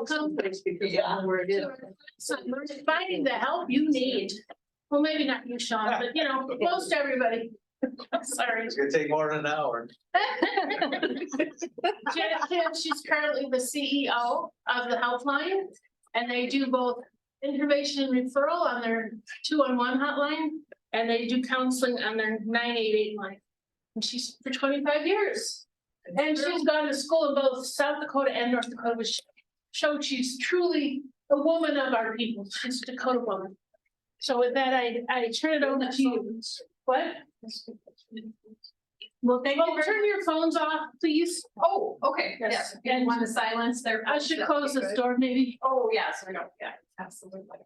someplace because I don't know where it is. So we're finding the help you need. Well, maybe not you, Sean, but you know, most everybody. Sorry. It's gonna take more than an hour. Janet Kim, she's currently the CEO of the Helpline, and they do both information and referral on their 211 hotline, and they do counseling on their 988 line. And she's for 25 years. And she's gone to school in both South Dakota and North Dakota, which showed she's truly a woman of our people. She's a Dakota woman. So with that, I turn it over to you. What? Well, thank you. Well, turn your phones off, please. Oh, okay, Yes. yes, if you want to silence their. I should close this door maybe. Oh, yes, we don't, yeah, absolutely.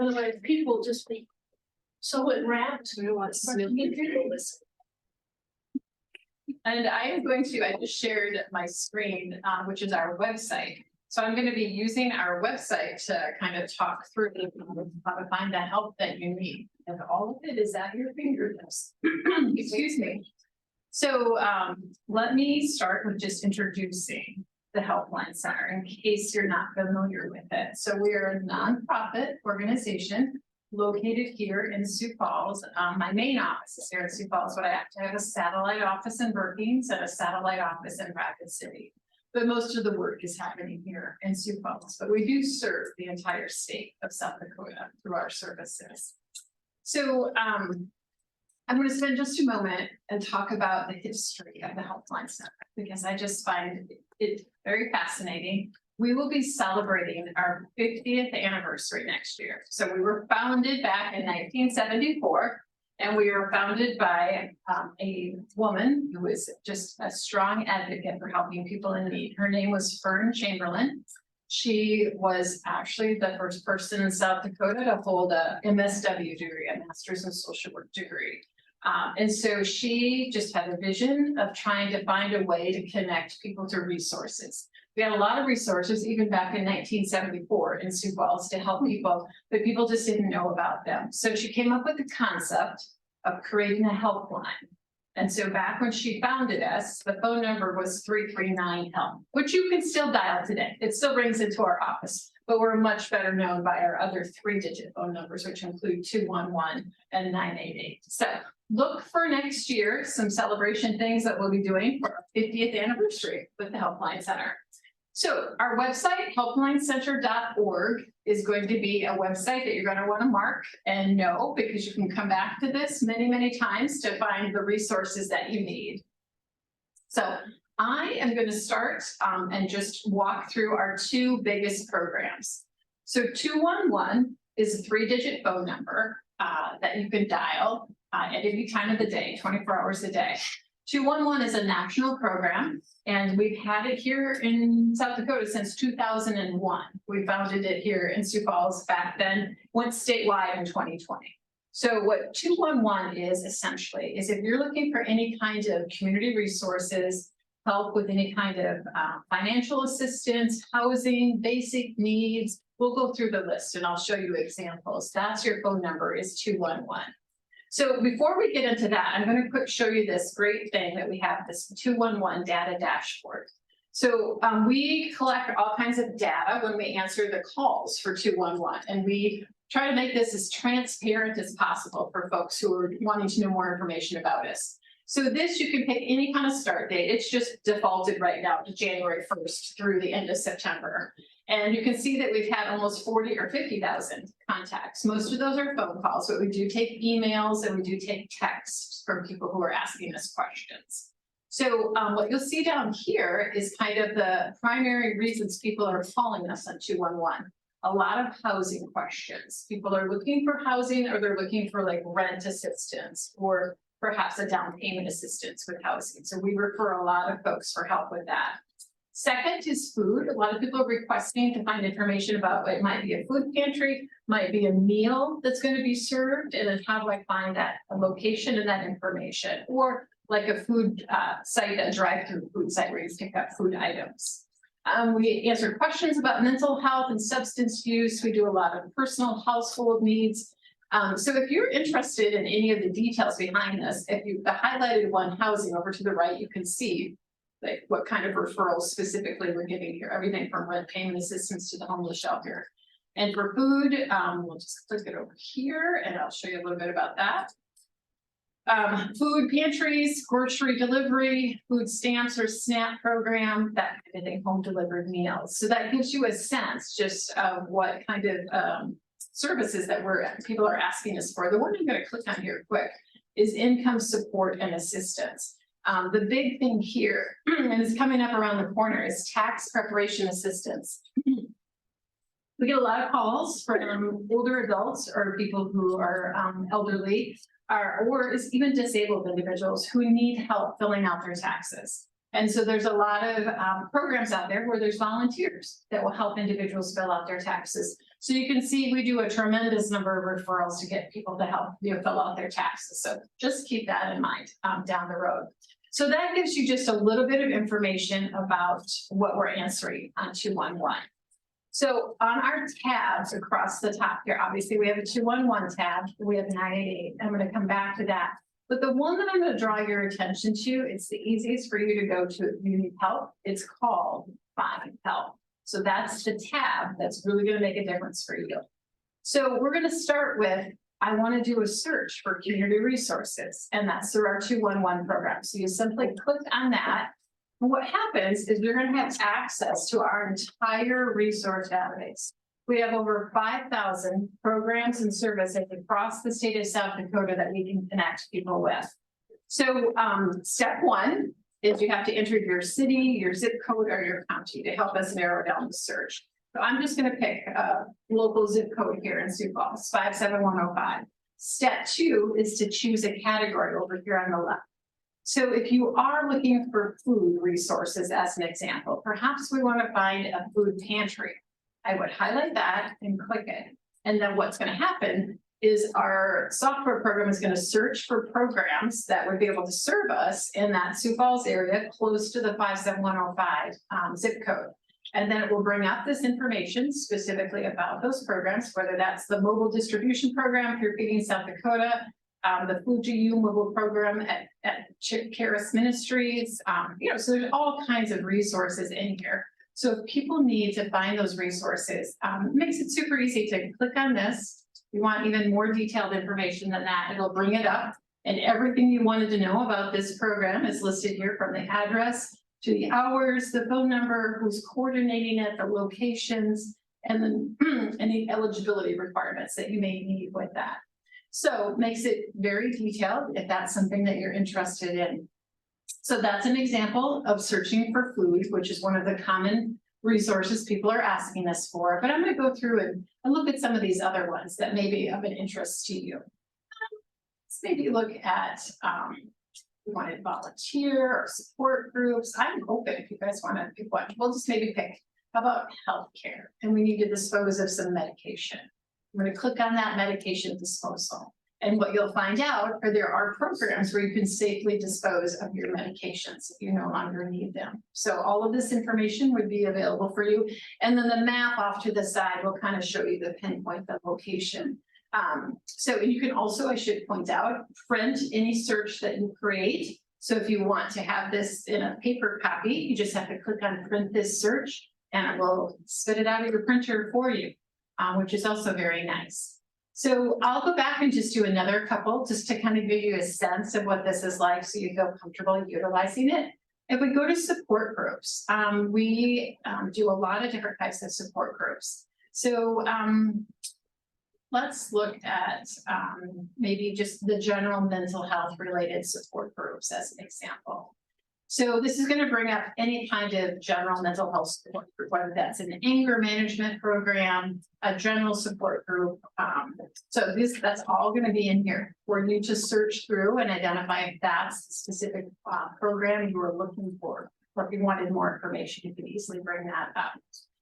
Otherwise, people just be so enwrapped. We don't want snoopy people listening. And I am going to, I just shared my screen, which is our website. So I'm going to be using our website to kind of talk through how to find the help that you need. And all of it is at your fingertips. Excuse me. So let me start with just introducing the Helpline Center in case you're not familiar with it. So we are a nonprofit organization located here in Sioux Falls. My main office is here in Sioux Falls, but I have to have a satellite office in Brookings and a satellite office in Rapid City. But most of the work is happening here in Sioux Falls, but we do serve the entire state of South Dakota through our services. So I'm going to spend just a moment and talk about the history of the Helpline Center, because I just find it very fascinating. We will be celebrating our 50th anniversary next year. So we were founded back in 1974. And we were founded by a woman who was just a strong advocate for helping people in need. Her name was Fern Chamberlain. She was actually the first person in South Dakota to hold a MSW degree, a Master's in Social Work degree. And so she just had a vision of trying to find a way to connect people to resources. We had a lot of resources even back in 1974 in Sioux Falls to help people, but people just didn't know about them. So she came up with the concept of creating a helpline. And so back when she founded us, the phone number was 339-HELP, which you can still dial today. It still rings into our office, but we're much better known by our other 3-digit phone numbers, which include 211 and 988. So look for next year some celebration things that we'll be doing for our 50th anniversary with the Helpline Center. So our website, helplinecenter.org, is going to be a website that you're going to want to mark and know, because you can come back to this many, many times to find the resources that you need. So I am going to start and just walk through our two biggest programs. So 211 is a 3-digit phone number that you can dial at any time of the day, 24 hours a day. 211 is a national program, and we've had it here in South Dakota since 2001. We founded it here in Sioux Falls back then, went statewide in 2020. So what 211 is essentially is if you're looking for any kind of community resources, help with any kind of financial assistance, housing, basic needs, we'll go through the list and I'll show you examples. That's your phone number, is 211. So before we get into that, I'm going to show you this great thing that we have, this 211 data dashboard. So we collect all kinds of data when we answer the calls for 211, and we try to make this as transparent as possible for folks who are wanting to know more information about us. So this, you can pick any kind of start date. It's just defaulted right now to January 1st through the end of September. And you can see that we've had almost 40 or 50,000 contacts. Most of those are phone calls, but we do take emails and we do take texts from people who are asking us questions. So what you'll see down here is kind of the primary reasons people are calling us on 211. A lot of housing questions. People are looking for housing, or they're looking for like rent assistance, or perhaps a down payment assistance with housing. So we refer a lot of folks for help with that. Second is food. A lot of people are requesting to find information about what might be a food pantry, might be a meal that's going to be served, and then how do I find that a location and that information, or like a food site, a drive-through food site where you pick up food items. We answer questions about mental health and substance use. We do a lot of personal household needs. So if you're interested in any of the details behind this, if you the highlighted one, housing, over to the right, you can see like what kind of referrals specifically we're giving here, everything from rent payment assistance to the homeless shelter. And for food, we'll just click it over here and I'll show you a little bit about that. Food pantries, grocery delivery, food stamps or SNAP program, that kind of thing, home delivered meals. So that gives you a sense just of what kind of services that people are asking us for. The one I'm going to click on here quick is income support and assistance. The big thing here, and it's coming up around the corner, is tax preparation assistance. We get a lot of calls from older adults or people who are elderly, or even disabled individuals who need help filling out their taxes. And so there's a lot of programs out there where there's volunteers that will help individuals fill out their taxes. So you can see we do a tremendous number of referrals to get people to help fill out their taxes. So just keep that in mind down the road. So that gives you just a little bit of information about what we're answering on 211. So on our tabs across the top here, obviously we have a 211 tab, we have 988. I'm going to come back to that. But the one that I'm going to draw your attention to, it's the easiest for you to go to if you need help. It's called Find Help. So that's the tab that's really going to make a difference for you. So we're going to start with, I want to do a search for community resources, and that's through our 211 program. So you simply click on that. And what happens is you're going to have access to our entire resource database. We have over 5,000 programs and services across the state of South Dakota that we can connect people with. So step one is you have to enter your city, your zip code, or your county to help us narrow down the search. So I'm just going to pick a local zip code here in Sioux Falls, 57105. Step two is to choose a category over here on the left. So if you are looking for food resources, as an example, perhaps we want to find a food pantry. I would highlight that and click it. And then what's going to happen is our software program is going to search for programs that would be able to serve us in that Sioux Falls area close to the 57105 zip code. And then it will bring up this information specifically about those programs, whether that's the mobile distribution program through Feeding South Dakota, the Fuji mobile program at Caris Ministries, so there's all kinds of resources in here. So if people need to find those resources, it makes it super easy to click on this. You want even more detailed information than that, it'll bring it up. And everything you wanted to know about this program is listed here, from the address to the hours, the phone number, who's coordinating it, the locations, and then any eligibility requirements that you may need with that. So it makes it very detailed if that's something that you're interested in. So that's an example of searching for food, which is one of the common resources people are asking us for. But I'm going to go through and look at some of these other ones that may be of an interest to you. Let's maybe look at we wanted volunteer or support groups. I'm open if you guys want to pick one. We'll just maybe pick, how about healthcare? And we need to dispose of some medication. I'm going to click on that medication disposal. And what you'll find out are there are programs where you can safely dispose of your medications if you no longer need them. So all of this information would be available for you. And then the map off to the side will kind of show you the pinpoint, the location. So you can also, I should point out, print any search that you create. So if you want to have this in a paper copy, you just have to click on print this search and it will spit it out of your printer for you, which is also very nice. So I'll go back and just do another couple just to kind of give you a sense of what this is like so you feel comfortable utilizing it. If we go to support groups, we do a lot of different types of support groups. So let's look at maybe just the general mental health related support groups as an example. So this is going to bring up any kind of general mental health support group, whether that's an anger management program, a general support group. So that's all going to be in here for you to search through and identify if that's the specific program you were looking for, or if you wanted more information, you can easily bring that up.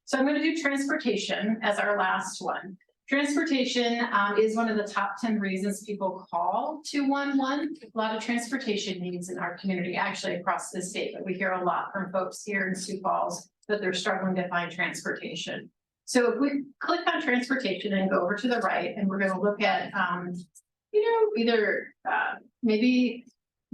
So I'm going to do transportation as our last one. Transportation is one of the top 10 reasons people call 211. A lot of transportation needs in our community, actually across the state, but we hear a lot from folks here in Sioux Falls that they're struggling to find transportation. So if we click on transportation and go over to the right, and we're going to look at, either maybe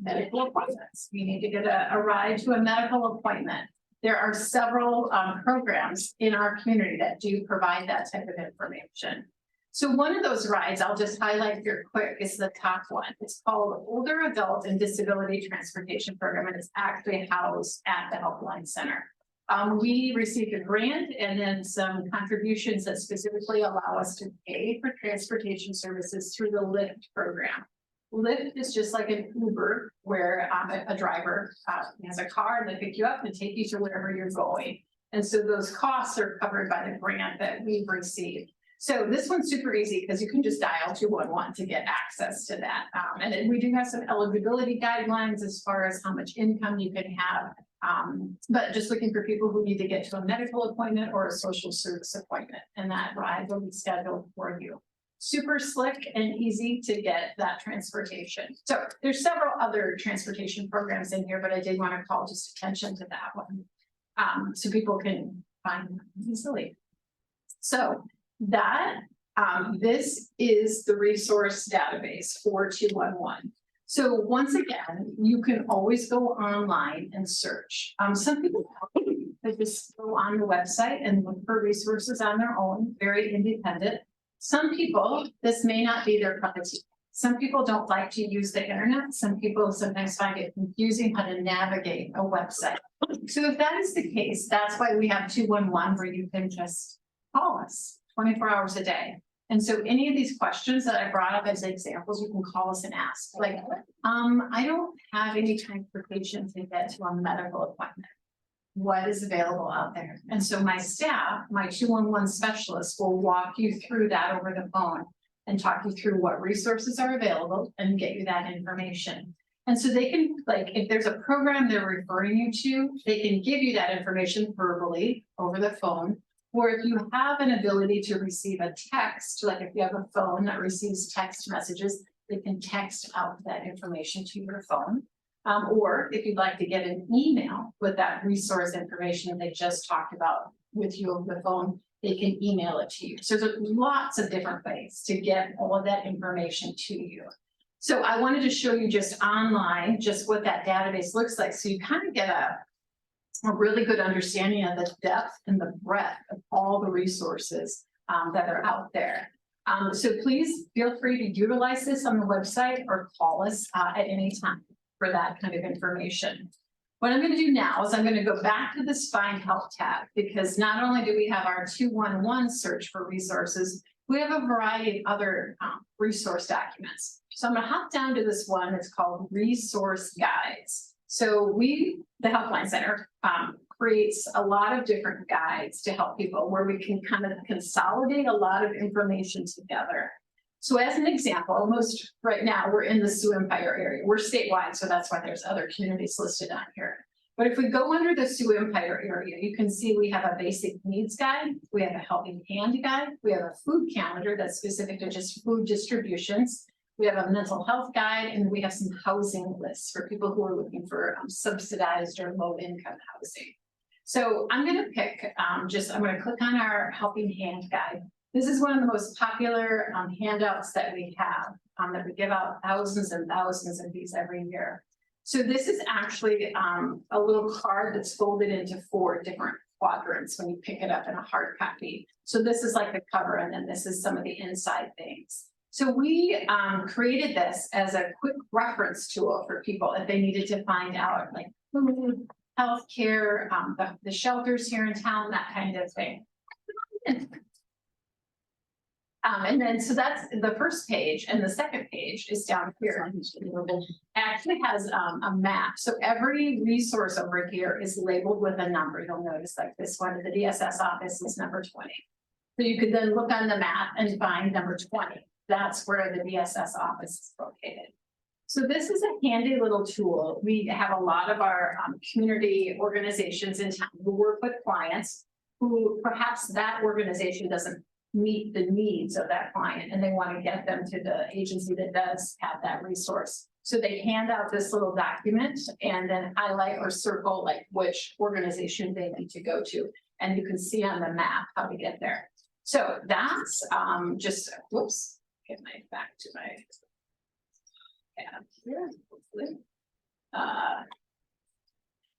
medical appointments. You need to get a ride to a medical appointment. There are several programs in our community that do provide that type of information. So one of those rides, I'll just highlight here quick, is the top one. It's called Older Adult and Disability Transportation Program, and it's actually housed at the Helpline Center. We received a grant and then some contributions that specifically allow us to pay for transportation services through the Lyft program. Lyft is just like an Uber where a driver has a car and they pick you up and take you to wherever you're going. And so those costs are covered by the grant that we've received. So this one's super easy because you can just dial 211 to get access to that. And then we do have some eligibility guidelines as far as how much income you can have. But just looking for people who need to get to a medical appointment or a social service appointment, and that ride will be scheduled for you. Super slick and easy to get that transportation. So there's several other transportation programs in here, but I did want to call just attention to that one. So people can find them easily. So that this is the resource database for 211. So once again, you can always go online and search. Some people they just go on the website and look for resources on their own, very independent. Some people, this may not be their cup of tea. Some people don't like to use the internet. Some people sometimes find it confusing how to navigate a website. So if that is the case, that's why we have 211 where you can just call us 24 hours a day. And so any of these questions that I brought up as examples, you can call us and ask. Like, I don't have any transportation to get to a medical appointment. What is available out there? And so my staff, my 211 specialists will walk you through that over the phone and talk you through what resources are available and get you that information. And so they can, like, if there's a program they're referring you to, they can give you that information verbally over the phone. Or if you have an ability to receive a text, like if you have a phone that receives text messages, they can text out that information to your phone. Or if you'd like to get an email with that resource information they just talked about with you over the phone, they can email it to you. So there's lots of different ways to get all of that information to you. So I wanted to show you just online, just what that database looks like. So you kind of get a really good understanding of the depth and the breadth of all the resources that are out there. So please feel free to utilize this on the website or call us at any time for that kind of information. What I'm going to do now is I'm going to go back to this Find Help tab, because not only do we have our 211 search for resources, we have a variety of other resource documents. So I'm going to hop down to this one. It's called Resource Guides. So the Helpline Center creates a lot of different guides to help people where we can kind of consolidate a lot of information together. So as an example, right now we're in the Sioux Empire area. We're statewide, so that's why there's other communities listed on here. But if we go under the Sioux Empire area, you can see we have a basic needs guide, we have a helping hand guide, we have a food calendar that's specific to just food distributions, we have a mental health guide, and we have some housing lists for people who are looking for subsidized or low income housing. So I'm going to pick I'm going to click on our helping hand guide. This is one of the most popular handouts that we have, that we give out thousands and thousands of these every year. So this is actually a little card that's folded into 4 different quadrants when you pick it up in a hard copy. So this is like the cover, and then this is some of the inside things. So we created this as a quick reference tool for people if they needed to find out like food, healthcare, the shelters here in town, that kind of thing. And then, so that's the first page, and the second page is down here. It actually has a map. So every resource over here is labeled with a number. You'll notice like this one, the DSS office is number 20. So you could then look on the map and find number 20. That's where the DSS office is located. So this is a handy little tool. We have a lot of our community organizations in town who work with clients who perhaps that organization doesn't meet the needs of that client, and they want to get them to the agency that does have that resource. So they hand out this little document and then highlight or circle like which organization they need to go to. And you can see on the map how to get there. So that's just, whoops, get my back to my tab here, hopefully.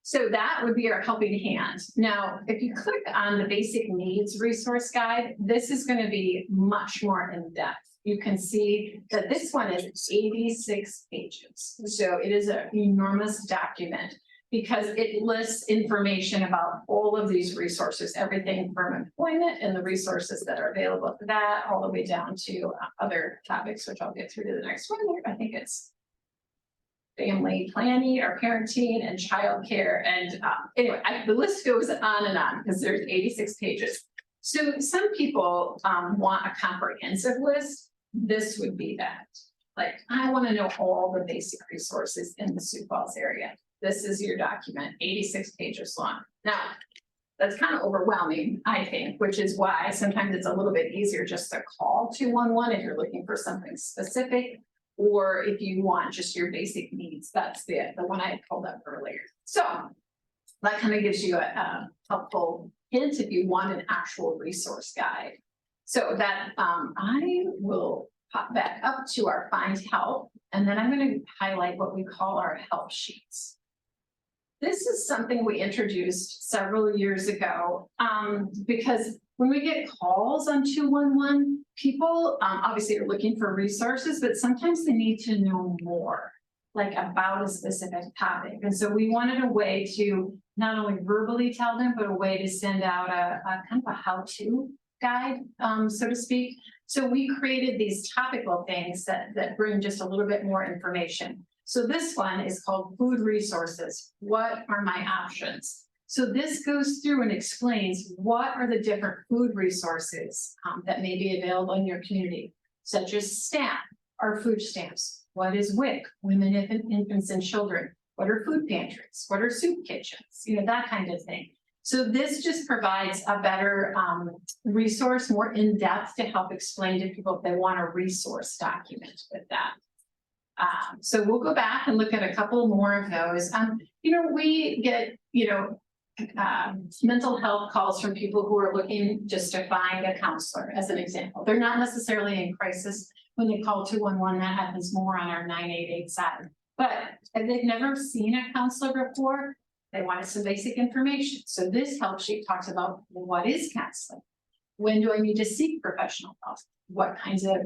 So that would be our helping hand. Now, if you click on the basic needs resource guide, this is going to be much more in depth. You can see that this one is 86 pages. So it is an enormous document because it lists information about all of these resources, everything from employment and the resources that are available for that, all the way down to other topics, which I'll get through to the next one. I think it's family planning or parenting and childcare. And anyway, the list goes on and on because there's 86 pages. So some people want a comprehensive list. This would be that. Like, I want to know all the basic resources in the Sioux Falls area. This is your document, 86 pages long. Now, that's kind of overwhelming, I think, which is why sometimes it's a little bit easier just to call 211 if you're looking for something specific, or if you want just your basic needs. That's the one I pulled up earlier. So that kind of gives you a helpful hint if you want an actual resource guide. So that I will pop back up to our Find Help, and then I'm going to highlight what we call our help sheets. This is something we introduced several years ago because when we get calls on 211, people obviously are looking for resources, but sometimes they need to know more, like about a specific topic. And so we wanted a way to not only verbally tell them, but a way to send out a kind of a how-to guide, so to speak. So we created these topical things that bring just a little bit more information. So this one is called Food Resources. What are my options? So this goes through and explains what are the different food resources that may be available in your community, such as SNAP or food stamps. What is WIC, Women, Infants, and Children? What are food pantries? What are soup kitchens? You know, that kind of thing. So this just provides a better resource, more in depth to help explain to people if they want a resource document with that. So we'll go back and look at a couple more of those. You know, we get, you know, mental health calls from people who are looking just to find a counselor, as an example. They're not necessarily in crisis when they call 211. That happens more on our 988 side. But if they've never seen a counselor before, they wanted some basic information. So this help sheet talks about what is counseling? When do I need to seek professional help? What kinds of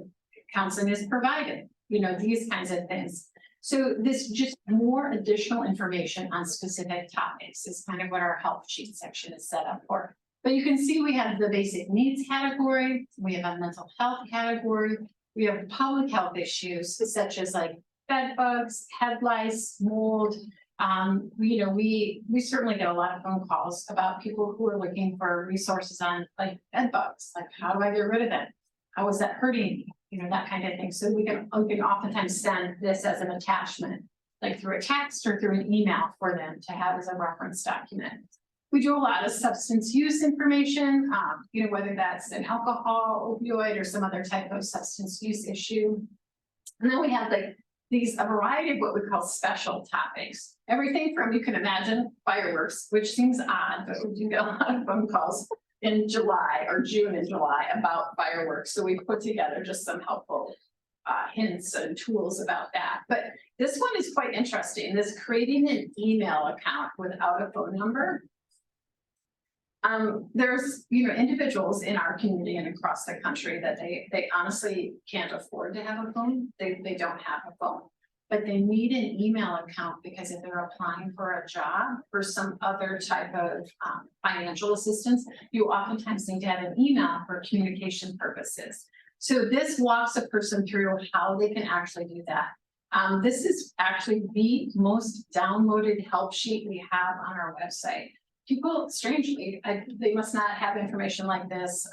counseling is provided? You know, these kinds of things. So this just more additional information on specific topics is kind of what our help sheet section is set up for. But you can see we have the basic needs category, we have a mental health category, we have public health issues such as like bed bugs, head lice, mold. You know, we certainly get a lot of phone calls about people who are looking for resources on like bed bugs, like how do I get rid of them? How is that hurting me? You know, that kind of thing. So we can oftentimes send this as an attachment, like through a text or through an email for them to have as a reference document. We do a lot of substance use information, you know, whether that's an alcohol, opioid, or some other type of substance use issue. And then we have like a variety of what we call special topics. Everything from, you can imagine, fireworks, which seems odd, but we do get a lot of phone calls in July or June and July about fireworks. So we put together just some helpful hints and tools about that. But this one is quite interesting. This creating an email account without a phone number. There's, you know, individuals in our community and across the country that they honestly can't afford to have a phone. They don't have a phone, but they need an email account because if they're applying for a job or some other type of financial assistance, you oftentimes need to have an email for communication purposes. So this walks a person through how they can actually do that. This is actually the most downloaded help sheet we have on our website. People, strangely, they must not have information like this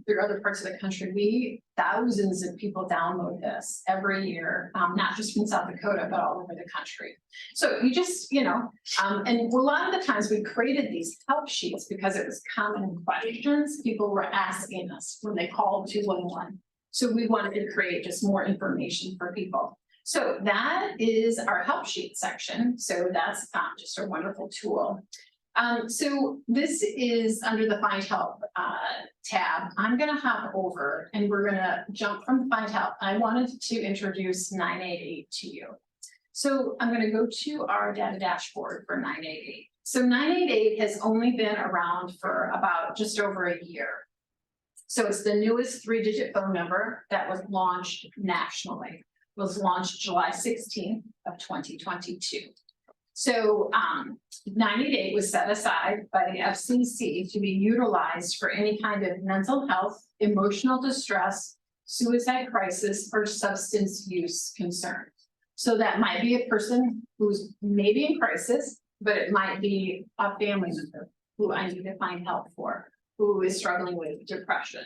through other parts of the country. Thousands of people download this every year, not just from South Dakota, but all over the country. So you just, you know, and a lot of the times we created these help sheets because it was common questions people were asking us when they called 211. So we wanted to create just more information for people. So that is our help sheet section. So that's just a wonderful tool. So this is under the Find Help tab. I'm going to hop over and we're going to jump from Find Help. I wanted to introduce 988 to you. So I'm gonna go to our data dashboard for 988. So 988 has only been around for about just over a year. So it's the newest 3-digit phone number that was launched nationally. It was launched July 16th of 2022. So 988 was set aside by the FCC to be utilized for any kind of mental health, emotional distress, suicide crisis, or substance use concern. So that might be a person who's maybe in crisis, but it might be a family member who I need to find help for, who is struggling with depression,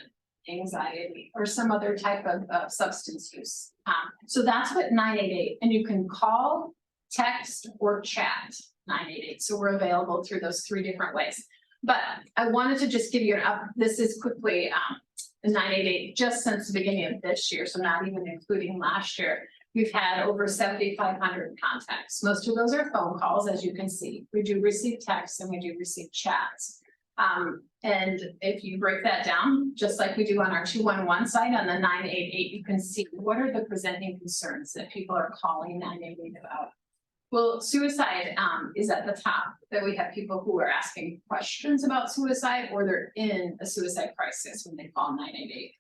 anxiety, or some other type of substance use. So that's what 988, and you can call, text, or chat 988. So we're available through those 3 different ways. But I wanted to just give you this is quickly 988 just since the beginning of this year, so not even including last year. We've had over 7,500 contacts. Most of those are phone calls, as you can see. We do receive texts and we do receive chats. And if you break that down, just like we do on our 211 site on the 988, you can see what are the presenting concerns that people are calling 988 about. Well, suicide is at the top, that we have people who are asking questions about suicide or they're in a suicide crisis when they call 988.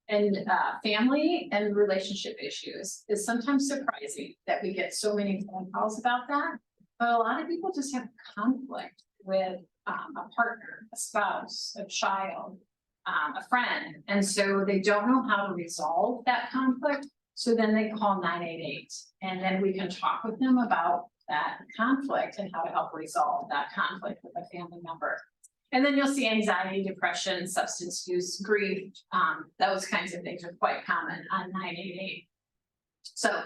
And family and relationship issues is sometimes surprising that we get so many phone calls about that. But a lot of people just have conflict with a partner, a spouse, a child, a friend. And so they don't know how to resolve that conflict. So then they call 988 and then we can talk with them about that conflict and how to help resolve that conflict with a family member. And then you'll see anxiety, depression, substance use, grief, those kinds of things are quite common on 988. So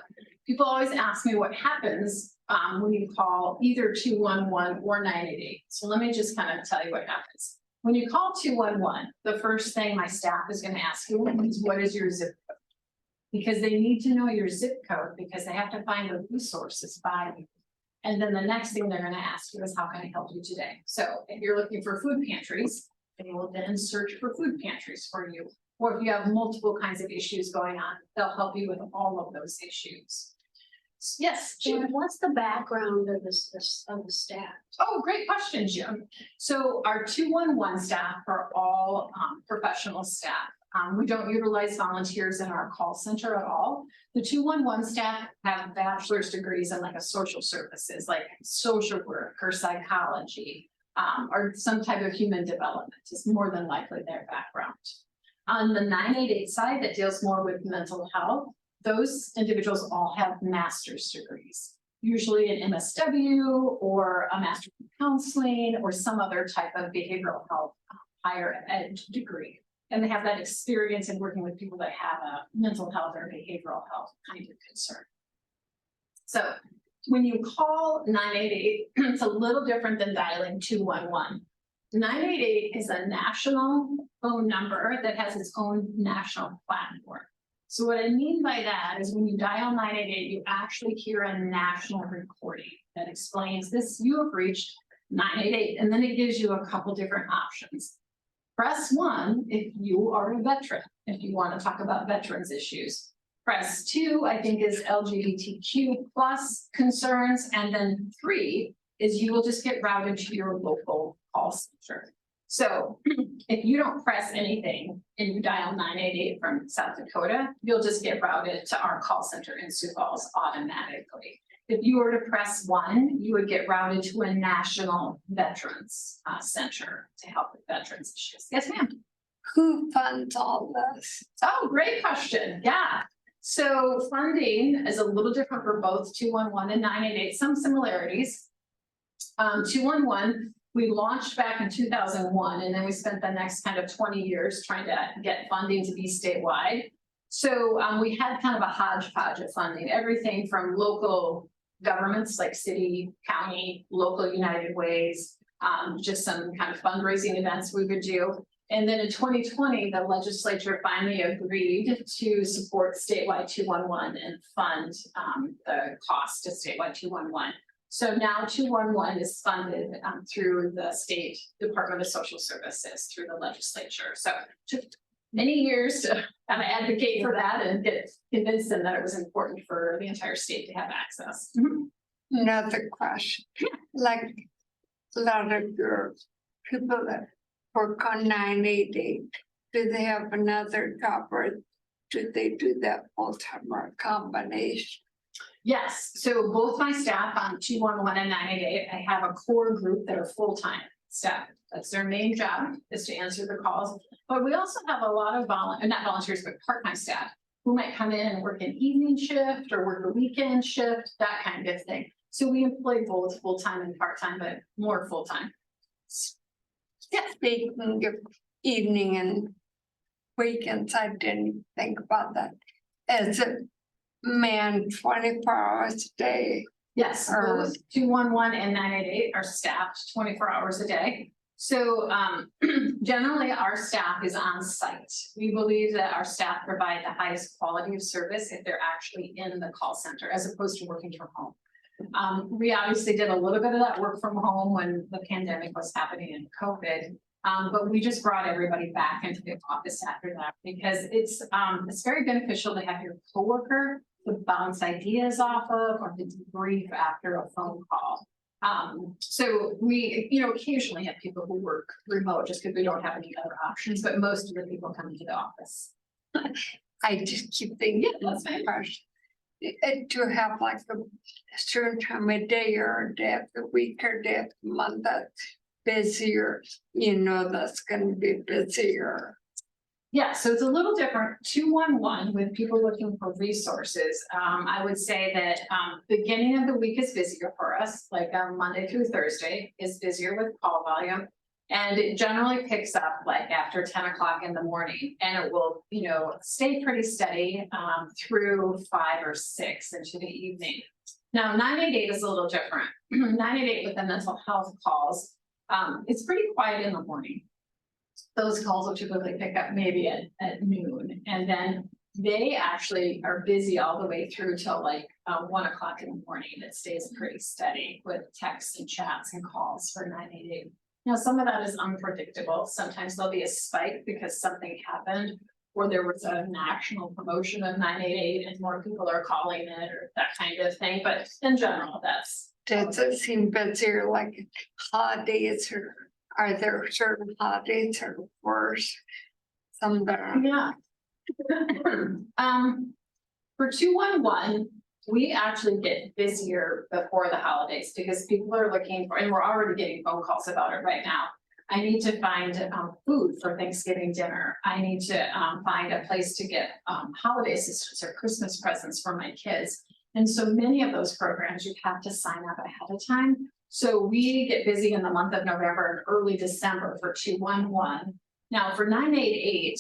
people always ask me what happens when you call either 211 or 988. So let me just kind of tell you what happens. When you call 211, the first thing my staff is going to ask you is, what is your zip code? Because they need to know your zip code because they have to find the resources by you. And then the next thing they're going to ask you is, how can I help you today? So if you're looking for food pantries, they will then search for food pantries for you. Or if you have multiple kinds of issues going on, they'll help you with all of those issues. Yes, Jim. Jim, what's the background of the staff? Oh, great question, Jim. So our 211 staff are all professional staff. We don't utilize volunteers in our call center at all. The 211 staff have bachelor's degrees in like a social services, like social work or psychology, or some type of human development is more than likely their background. On the 988 side that deals more with mental health, those individuals all have master's degrees, usually an MSW or a master's in counseling or some other type of behavioral health higher ed degree. And they have that experience in working with people that have a mental health or behavioral health kind of concern. So when you call 988, it's a little different than dialing 211. 988 is a national phone number that has its own national platform. So what I mean by that is when you dial 988, you actually hear a national recording that explains this, you have reached 988, and then it gives you a couple different options. Press 1 if you are a veteran, if you want to talk about veterans issues. Press 2, I think, is LGBTQ plus concerns. And then 3 is you will just get routed to your local call center. So if you don't press anything and you dial 988 from South Dakota, you'll just get routed to our call center in Sioux Falls automatically. If you were to press 1, you would get routed to a national veterans center to help with veterans issues. Yes, ma'am. Who funds all this? Oh, great question. Yeah. So funding is a little different for both 211 and 988, some similarities. 211, we launched back in 2001, and then we spent the next kind of 20 years trying to get funding to be statewide. So we had kind of a hodgepodge of funding, everything from local governments like city, county, local United Ways, just some kind of fundraising events we would do. And then in 2020, the legislature finally agreed to support statewide 211 and fund the cost of statewide 211. So now 211 is funded through the state Department of Social Services through the legislature. So many years to kind of advocate for that and get convinced them that it was important for the entire state to have access. Another question, like a lot of your people that work on 988, do they have another job or do they do that full time or a combination? Yes, so both my staff on 211 and 988, I have a core group that are full-time staff. That's their main job, is to answer the calls. But we also have a lot of not volunteers, but part-time staff who might come in and work an evening shift or work a weekend shift, that kind of thing. So we employ both full-time and part-time, but more full-time. Speaking of evening and weekends, I didn't think about that. Is it manned 24 hours a day? Yes, both 211 and 988 are staffed 24 hours a day. So generally our staff is on site. We believe that our staff provide the highest quality of service if they're actually in the call center as opposed to working from home. We obviously did a little bit of that work from home when the pandemic was happening in COVID. But we just brought everybody back into the office after that because it's very beneficial to have your coworker to bounce ideas off of or to debrief after a phone call. So we, occasionally have people who work remote just because we don't have any other options, but most of the people come into the office. I just keep thinking, that's fine. To have like a certain time of day or a day of the week or day of the month that's busier, that's going to be busier. Yeah, so it's a little different. 211 with people looking for resources. I would say that beginning of the week is busier for us, like Monday through Thursday is busier with call volume. And it generally picks up like after 10 o'clock in the morning and it will, stay pretty steady through 5 or 6 into the evening. Now 988 is a little different. 988 with the mental health calls, it's pretty quiet in the morning. Those calls will typically pick up maybe at noon. And then they actually are busy all the way through till like 1 o'clock in the morning. It stays pretty steady with texts and chats and calls for 988. Now, some of that is unpredictable. Sometimes there'll be a spike because something happened or there was a national promotion of 988 and more people are calling it or that kind of thing. But in general, does it seem busier like holidays or are there certain holidays or worse? Some that are. Yeah. For 211, we actually get busier before the holidays because people are looking for, and we're already getting phone calls about it right now. I need to find food for Thanksgiving dinner. I need to find a place to get holiday assistance or Christmas presents for my kids. And so many of those programs you have to sign up ahead of time. So we get busy in the month of November and early December for 211. Now for 988,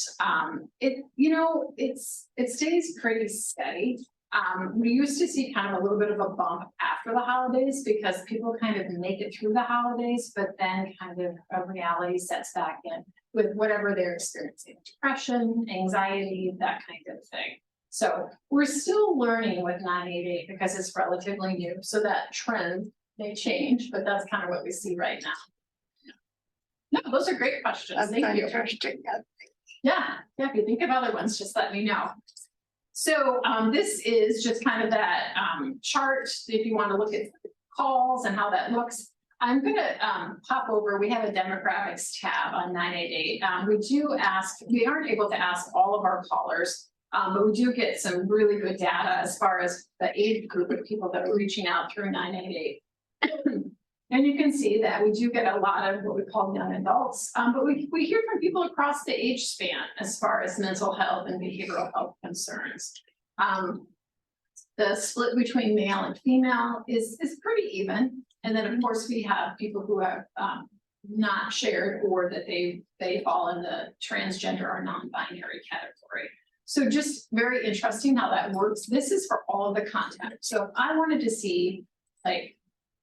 it stays pretty steady. We used to see kind of a little bit of a bump after the holidays because people kind of make it through the holidays, but then kind of a reality sets back in with whatever they're experiencing, depression, anxiety, that kind of thing. So we're still learning with 988 because it's relatively new. So that trend may change, but that's kind of what we see right now. No, those are great questions. That's Thank you. interesting. Yeah, if you think of other ones, just let me know. So this is just kind of that chart. If you want to look at calls and how that looks, I'm going to pop over. We have a demographics tab on 988. We aren't able to ask all of our callers, but we do get some really good data as far as the age group of people that are reaching out through 988. And you can see that we do get a lot of what we call young adults, but we hear from people across the age span as far as mental health and behavioral health concerns. The split between male and female is pretty even. And then of course we have people who have not shared or that they fall in the transgender or non-binary category. So just very interesting how that works. This is for all of the content. So if I wanted to see like,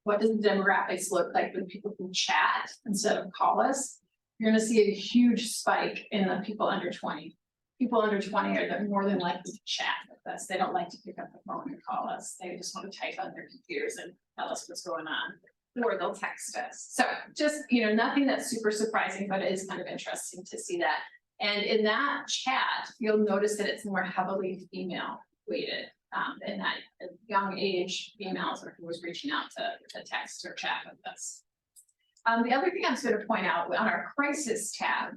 what does the demographics look like with people who chat instead of call us? You're going to see a huge spike in the people under 20. People under 20 are more than likely to chat with us. They don't like to pick up the phone and call us. They just want to type on their computers and tell us what's going on, or they'll text us. So just, nothing that's super surprising, but it is kind of interesting to see that. And in that chat, you'll notice that it's more heavily female weighted, in that young age females are who was reaching out to text or chat with us. The other thing I was going to point out on our crisis tab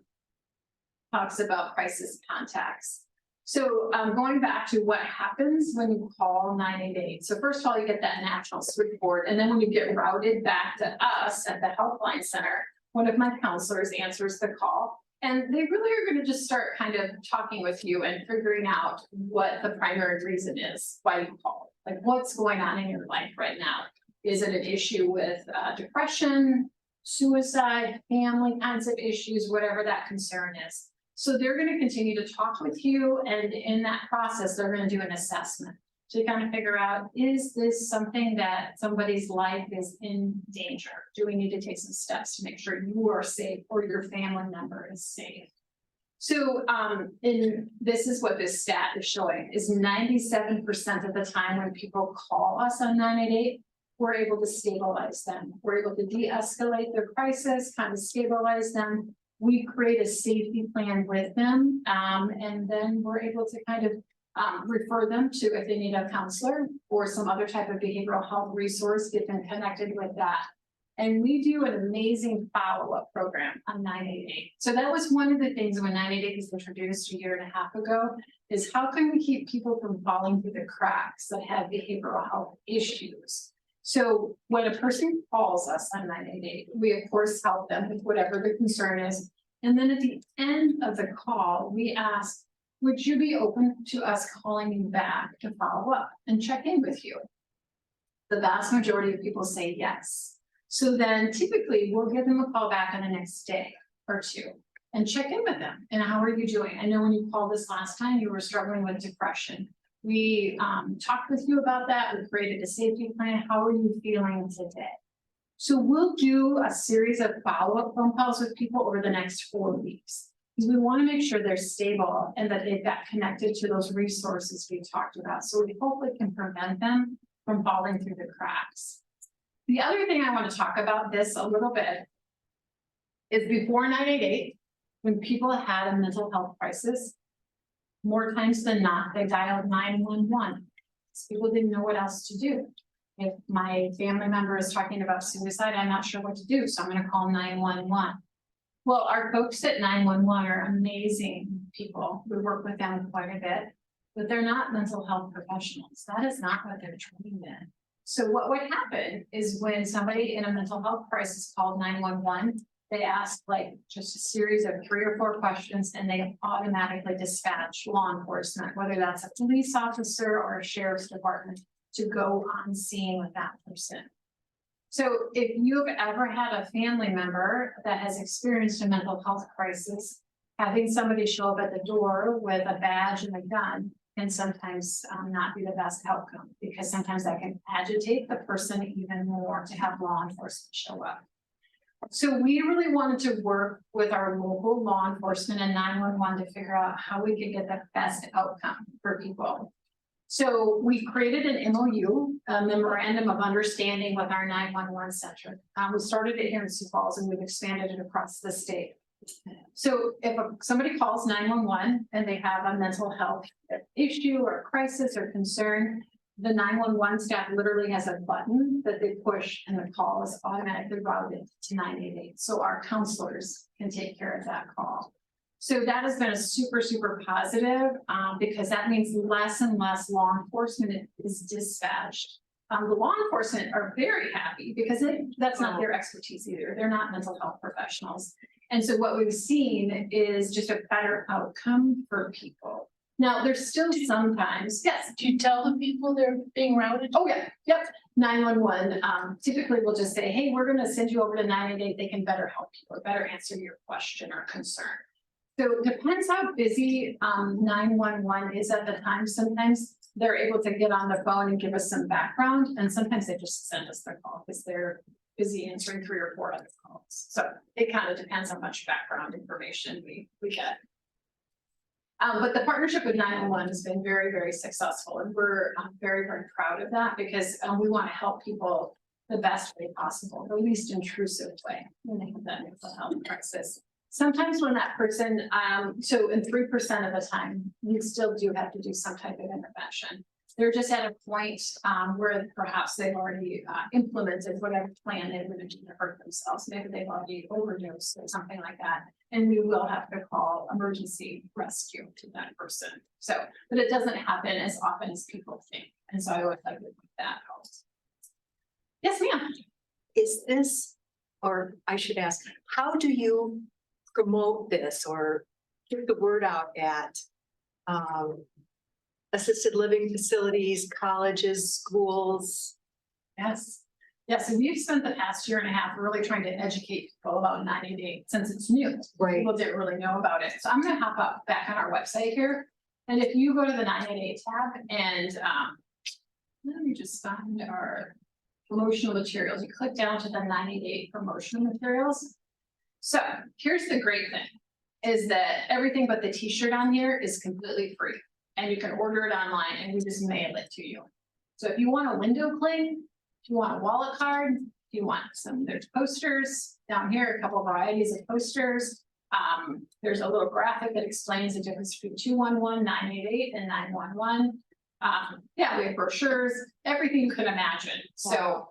talks about crisis contacts. So going back to what happens when you call 988. So first of all, you get that national switchboard, and then when you get routed back to us at the Helpline Center, one of my counselors answers the call, and they really are going to just start kind of talking with you and figuring out what the primary reason is why you called. Like, what's going on in your life right now? Is it an issue with depression, suicide, family kinds of issues, whatever that concern is? So they're going to continue to talk with you, and in that process, they're going to do an assessment to kind of figure out, is this something that somebody's life is in danger? Do we need to take some steps to make sure you are safe or your family member is safe? So this is what this stat is showing, is 97% of the time when people call us on 988, we're able to stabilize them. We're able to de-escalate their crisis, kind of stabilize them. We create a safety plan with them, and then we're able to kind of refer them to, if they need a counselor or some other type of behavioral health resource, get them connected with that. And we do an amazing follow-up program on 988. So that was one of the things when 988 was introduced a year and a half ago, is how can we keep people from falling through the cracks that have behavioral health issues? So when a person calls us on 988, we of course help them with whatever the concern is. And then at the end of the call, we ask, would you be open to us calling you back to follow up and check in with you? The vast majority of people say yes. So then typically we'll give them a call back on the next day or two and check in with them. And how are you doing? I know when you called this last time, you were struggling with depression. We talked with you about that. We created a safety plan. How are you feeling today? So we'll do a series of follow-up phone calls with people over the next 4 weeks, because we want to make sure they're stable and that they've got connected to those resources we talked about. So we hopefully can prevent them from falling through the cracks. The other thing I want to talk about this a little bit is before 988, when people had a mental health crisis, more times than not, they dialed 911. People didn't know what else to do. If my family member is talking about suicide, I'm not sure what to do, so I'm going to call 911. Well, our folks at 911 are amazing people. We work with them quite a bit, but they're not mental health professionals. That is not what they're trained in. So what would happen is when somebody in a mental health crisis called 911, they ask like just a series of 3 or 4 questions, and they automatically dispatch law enforcement, whether that's a police officer or a sheriff's department, to go on scene with that person. So if you've ever had a family member that has experienced a mental health crisis, having somebody show up at the door with a badge and a gun can sometimes not be the best outcome, because sometimes that can agitate the person even more to have law enforcement show up. So we really wanted to work with our local law enforcement and 911 to figure out how we could get the best outcome for people. So we created an MOU, a memorandum of understanding, with our 911 center. We started it here in Sioux Falls, and we've expanded it across the state. So if somebody calls 911 and they have a mental health issue or crisis or concern, the 911 staff literally has a button that they push, and the call is automatically routed to 988. So our counselors can take care of that call. So that has been a super, super positive, because that means less and less law enforcement is dispatched. The law enforcement are very happy, because that's not their expertise either. They're not mental health professionals. And so what we've seen is just a better outcome for people. Now, there's still sometimes, yes. Do you tell the people they're being routed? Oh, yeah, yep. 911, typically we'll just say, hey, we're going to send you over to 988. They can better help you or better answer your question or concern. So it depends how busy 911 is at the time. Sometimes they're able to get on the phone and give us some background, and sometimes they just send us the call because they're busy answering 3 or 4 other calls. So it kind of depends how much background information we get. But the partnership with 911 has been very, very successful, and we're very, very proud of that, because we want to help people the best way possible, the least intrusive way when they have that mental health crisis. Sometimes when that person, so in 3% of the time, you still do have to do some type of intervention. They're just at a point where perhaps they've already implemented whatever plan they were going to do to hurt themselves. Maybe they've already overdosed or something like that. And we will have to call emergency rescue to that person. So, but it doesn't happen as often as people think. And so I always like to put that out. Yes, ma'am. Is this, or I should ask, how do you promote this or get the word out at assisted living facilities, colleges, schools? Yes. Yes, and we've spent the past year and a half really trying to educate people about 988 since it's new. Right. People didn't really know about it. So I'm going to hop up back on our website here. And if you go to the 988 tab and let me just find our promotional materials. You click down to the 988 promotional materials. So here's the great thing is that everything but the t-shirt on here is completely free and you can order it online and we just mail it to you. So if you want a window cling, if you want a wallet card, if you want there's posters down here, a couple of varieties of posters. There's a little graphic that explains the difference between 211, 988 and 911. Yeah, we have brochures, everything you can imagine. So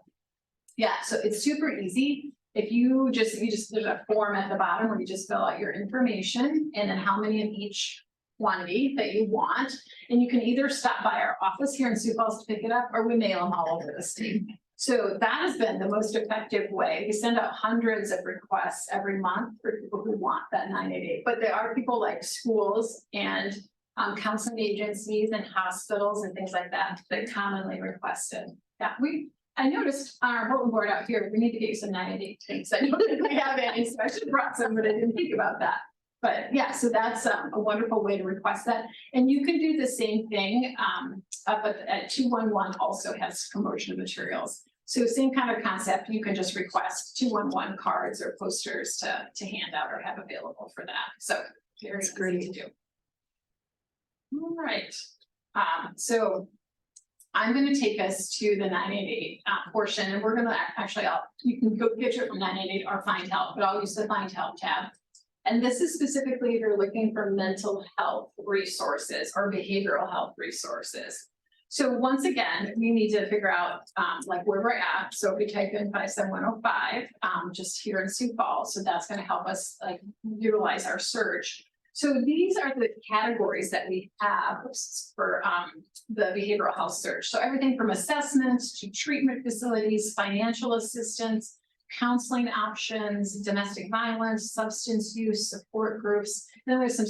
yeah, so it's super easy. If you just there's a form at the bottom where you just fill out your information and then how many of each quantity that you want. And you can either stop by our office here in Sioux Falls to pick it up, or we mail them all over the state. So that has been the most effective way. We send out hundreds of requests every month for people who want that 988. But there are people like schools and counseling agencies and hospitals and things like that that commonly requested. Yeah, I noticed on our bulletin board out here, we need to get you some 988 things. I know that we have any, so I should have brought some, but I didn't think about that. But yeah, so that's a wonderful way to request that. And you can do the same thing up at 211 also has promotion materials. So same kind of concept, you can just request 211 cards or posters to hand out or have available for that. So very easy to do. All right, so I'm going to take us to the 988 portion, and we're going to actually, you can go get it from 988 or find help, but I'll use the find help tab. And this is specifically if you're looking for mental health resources or behavioral health resources. So once again, we need to figure out like where we're at. So if we type in 57105, just here in Sioux Falls, so that's going to help us like utilize our search. So these are the categories that we have for the behavioral health search. So everything from assessments to treatment facilities, financial assistance, counseling options, domestic violence, substance use, support groups. And then there's some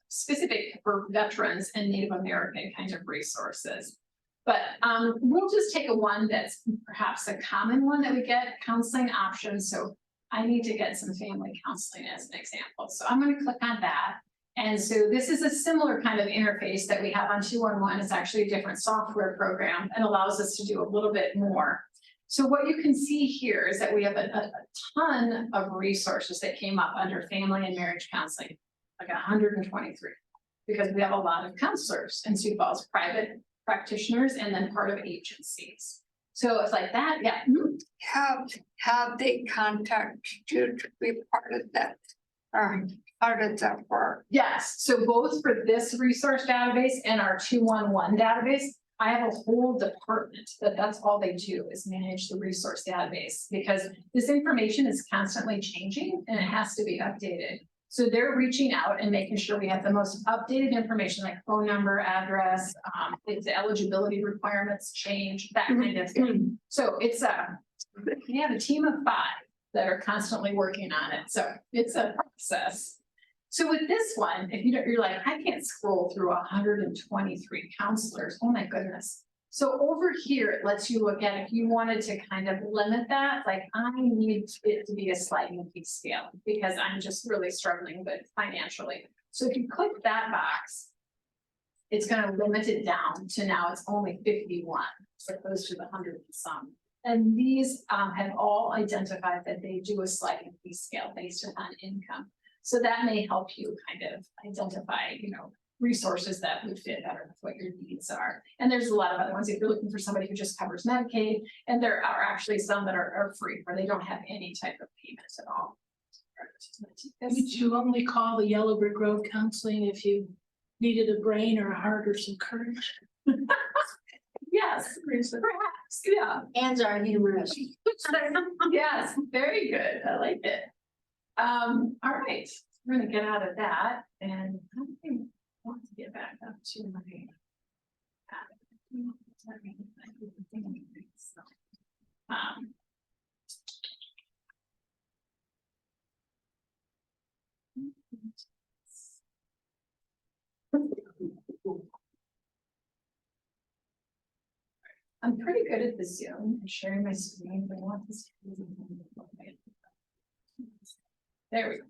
specific for veterans and Native American kinds of resources. But we'll just take a one that's perhaps a common one that we get, counseling options. So I need to get some family counseling as an example. So I'm going to click on that. And so this is a similar kind of interface that we have on 211. It's actually a different software program and allows us to do a little bit more. So what you can see here is that we have a ton of resources that came up under family and marriage counseling, like 123, because we have a lot of counselors in Sioux Falls, private practitioners, and then part of agencies. So it's like that, yeah. Have they contacted you to be part of that? How does that work? Yes, so both for this resource database and our 211 database, I have a whole department that's all they do is manage the resource database because this information is constantly changing and it has to be updated. So they're reaching out and making sure we have the most updated information like phone number, address, if the eligibility requirements change, that kind of thing. So it's we have a team of 5 that are constantly working on it. So it's a process. So with this one, if you're like, I can't scroll through 123 counselors. Oh my goodness. So over here, it lets you look at if you wanted to kind of limit that, like I need it to be a sliding fee scale because I'm just really struggling with financially. So if you click that box, it's going to limit it down to now it's only 51 as opposed to the 100 and some. And these have all identified that they do a sliding fee scale based upon income. So that may help you kind of identify, resources that would fit better with what your needs are. And there's a lot of other ones. If you're looking for somebody who just covers Medicaid, and there are actually some that are free where they don't have any type of payments at all. Would you only call the Yellow Brick Road Counseling if you needed a brain or a heart or some courage? Yes, perhaps, yeah. Hands are humorous. Yes, very good. I like it. All right, we're gonna get out of that and I want to get back up to my. I'm pretty good at the Zoom and sharing my screen, but I want this. There we go.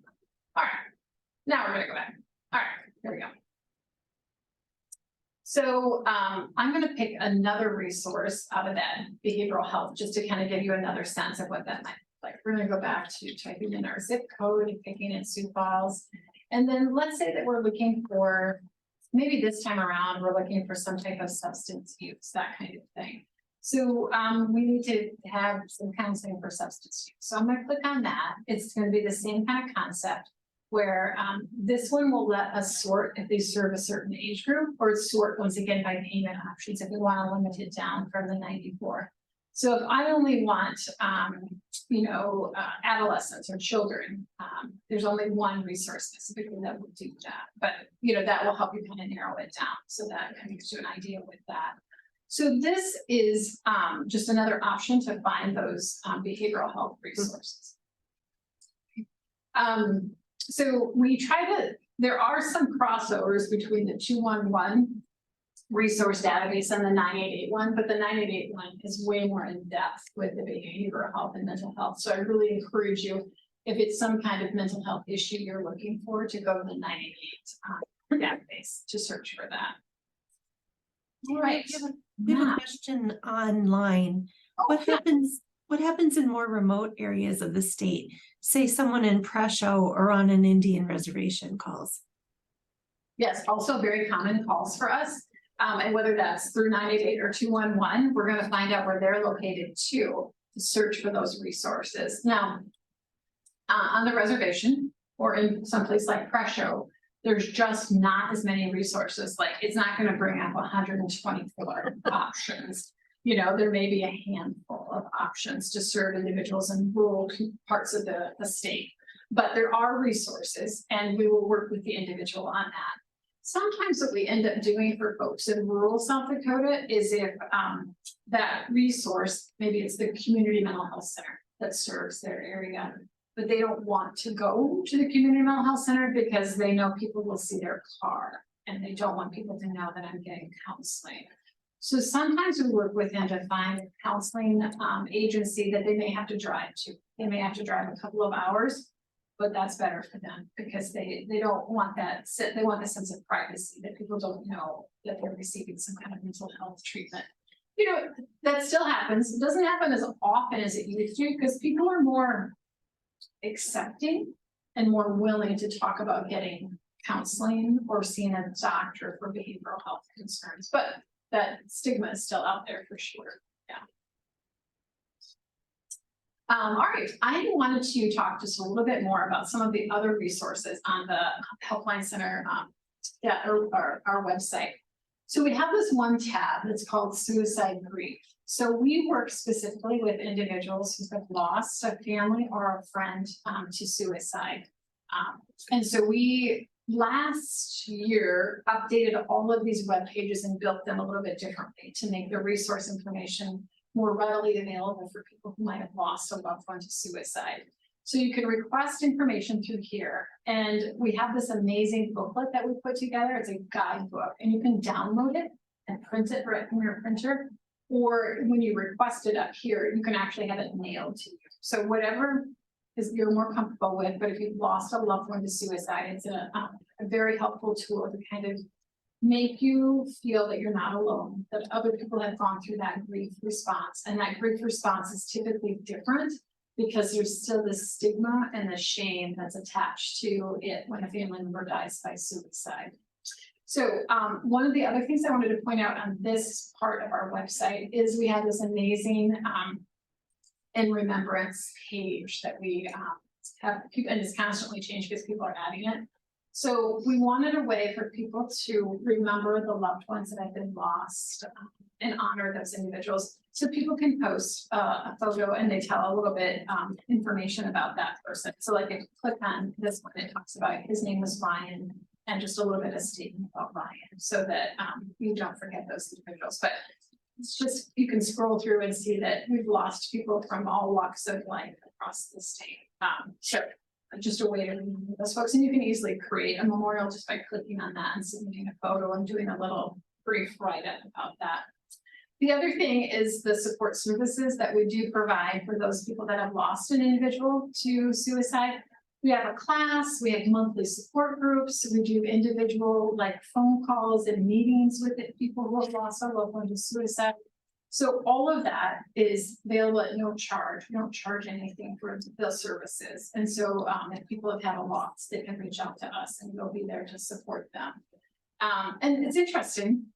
All right. Now we're gonna go back. All right, there we go. So I'm gonna pick another resource out of that behavioral health, just to kind of give you another sense of what that might look like. We're gonna go back to typing in our zip code and picking in Sioux Falls. And then let's say that we're looking for, maybe this time around, we're looking for some type of substance use, that kind of thing. So we need to have some counseling for substance use. So I'm gonna click on that. It's gonna be the same kind of concept where this one will let us sort if they serve a certain age group, or sort once again by payment options if we want to limit it down from the 94. So if I only want, adolescents or children, there's only one resource specifically that will do that. But, that will help you kind of narrow it down. So that kind of gives you an idea with that. So this is just another option to find those behavioral health resources. So we try to, there are some crossovers between the 211 resource database and the 9881, but the 9881 is way more in depth with the behavioral health and mental health. So I really encourage you, if it's some kind of mental health issue you're looking for, to go to the 988 database to search for that. All right. We have a question online. What happens in more remote areas of the state? Say someone in Presho or on an Indian reservation calls. Yes, also very common calls for us. And whether that's through 988 or 211, we're going to find out where they're located too, to search for those resources. Now, on the reservation or in someplace like Presho, there's just not as many resources. Like, it's not going to bring up 124 options. There may be a handful of options to serve individuals in rural parts of the state, but there are resources and we will work with the individual on that. Sometimes what we end up doing for folks in rural South Dakota is if that resource, maybe it's the community mental health center that serves their area, but they don't want to go to the community mental health center because they know people will see their car and they don't want people to know that I'm getting counseling. So sometimes we work with them to find a counseling agency that they may have to drive to. They may have to drive a couple of hours, but that's better for them because they don't want that. They want the sense of privacy that people don't know that they're receiving some kind of mental health treatment. That still happens. It doesn't happen as often as it used to because people are more accepting and more willing to talk about getting counseling or seeing a doctor for behavioral health concerns. But that stigma is still out there for sure. Yeah. All right, I wanted to talk just a little bit more about some of the other resources on the Helpline Center, our website. So we have this one tab that's called Suicide Grief. So we work specifically with individuals who have lost a family or a friend to suicide. And so we last year updated all of these web pages and built them a little bit differently to make the resource information more readily available for people who might have lost a loved one to suicide. So you can request information through here. And we have this amazing booklet that we put together. It's a guidebook and you can download it and print it right from your printer. Or when you request it up here, you can actually have it mailed to you. So whatever you're more comfortable with, but if you've lost a loved one to suicide, it's a very helpful tool to kind of make you feel that you're not alone, that other people have gone through that grief response. And that grief response is typically different because there's still the stigma and the shame that's attached to it when a family member dies by suicide. So one of the other things I wanted to point out on this part of our website is we have this amazing in remembrance page that we and it's constantly changed because people are adding it. So we wanted a way for people to remember the loved ones that have been lost and honor those individuals. So people can post a photo and they tell a little bit information about that person. So like if you click on this one, it talks about his name was Ryan and just a little bit of statement about Ryan so that you don't forget those individuals. But it's just, you can scroll through and see that we've lost people from all walks of life across the state. So just a way to remember those folks, and you can easily create a memorial just by clicking on that and submitting a photo and doing a little brief write-up about that. The other thing is the support services that we do provide for those people that have lost an individual to suicide. We have a class, we have monthly support groups, we do individual like phone calls and meetings with people who have lost a loved one to suicide. So all of that is available at no charge. We don't charge anything for the services. And so if people have had a loss, they can reach out to us and we'll be there to support them. And it's interesting.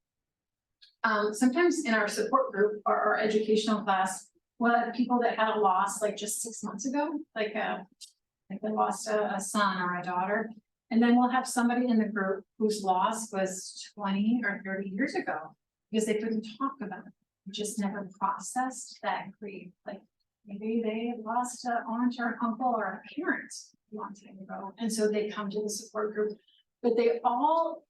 Sometimes in our support group or our educational class, we'll have people that had a loss like just 6 months ago, like they lost a son or a daughter. And then we'll have somebody in the group whose loss was 20 or 30 years ago because they couldn't talk about it. Just never processed that grief. Like maybe they lost an aunt or an uncle or a parent a long time ago. And so they come to the support group, but they all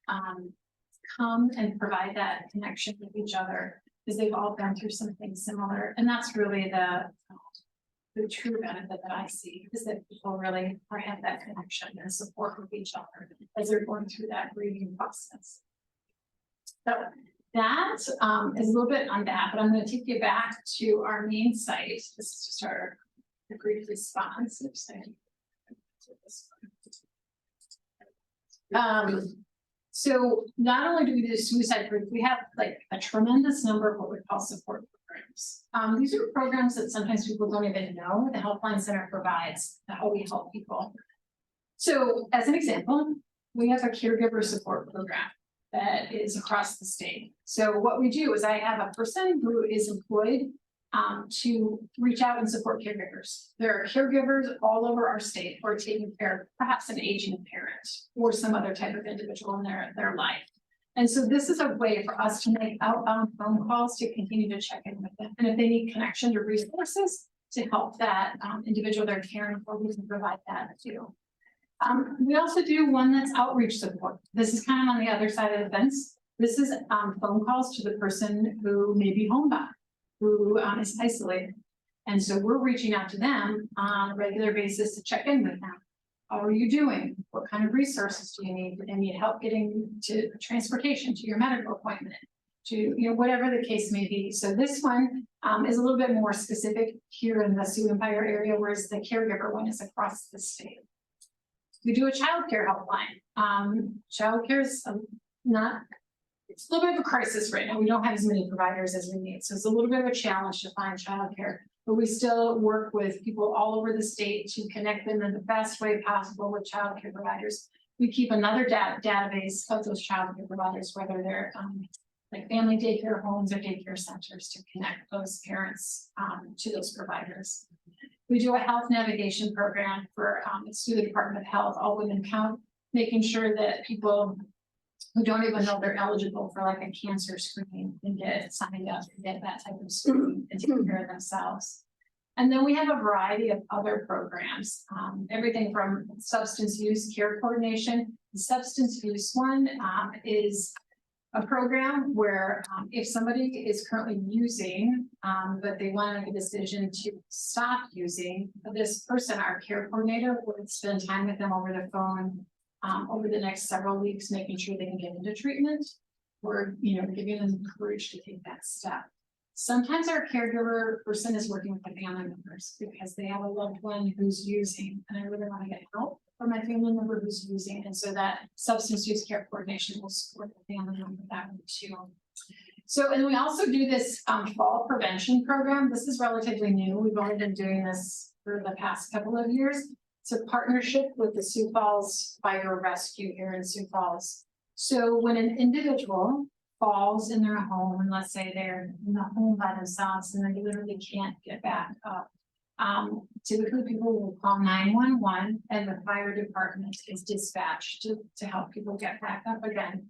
come and provide that connection with each other because they've all been through something similar. And that's really the true benefit that I see is that people really have that connection and support with each other as they're going through that grieving process. So that is a little bit on that, but I'm going to take you back to our main site. This is just our grief response. So not only do we do suicide group, we have like a tremendous number of what we call support programs. These are programs that sometimes people don't even know the Helpline Center provides, how we help people. So as an example, we have a caregiver support program that is across the state. So what we do is I have a person who is employed to reach out and support caregivers. There are caregivers all over our state who are taking care of perhaps an aging parent or some other type of individual in their life. And so this is a way for us to make outbound phone calls to continue to check in with them. And if they need connection to resources to help that individual they're caring for, we can provide that too. We also do one that's outreach support. This is kind of on the other side of the fence. This is phone calls to the person who may be homebound, who is isolated. And so we're reaching out to them on a regular basis to check in with them. How are you doing? What kind of resources do you need? Do they need help getting to transportation, to your medical appointment, to whatever the case may be? So this one is a little bit more specific here in the Sioux Empire area, whereas the caregiver one is across the state. We do a childcare helpline. Childcare is it's a little bit of a crisis right now. We don't have as many providers as we need. So it's a little bit of a challenge to find childcare, but we still work with people all over the state to connect them in the best way possible with childcare providers. We keep another database of those childcare providers, whether they're like family daycare homes or daycare centers, to connect those parents to those providers. We do a health navigation program for it's through the Department of Health, All Women Count, making sure that people who don't even know they're eligible for like a cancer screening can get signed up to get that type of screening and take care of themselves. And then we have a variety of other programs, everything from substance use care coordination. The substance use one is a program where if somebody is currently using, but they want to make a decision to stop using, this person, our care coordinator, would spend time with them over the phone over the next several weeks, making sure they can get into treatment or, giving them courage to take that step. Sometimes our caregiver person is working with the family members because they have a loved one who's using, and I really want to get help for my family member who's using. And so that substance use care coordination will support the family member that way too. So, and we also do this fall prevention program. This is relatively new. We've only been doing this for the past couple of years. It's a partnership with the Sioux Falls Fire Rescue here in Sioux Falls. So when an individual falls in their home, and let's say they're in the home by themselves and they literally can't get back up, Typically people will call 911 and the fire department is dispatched to help people get back up again.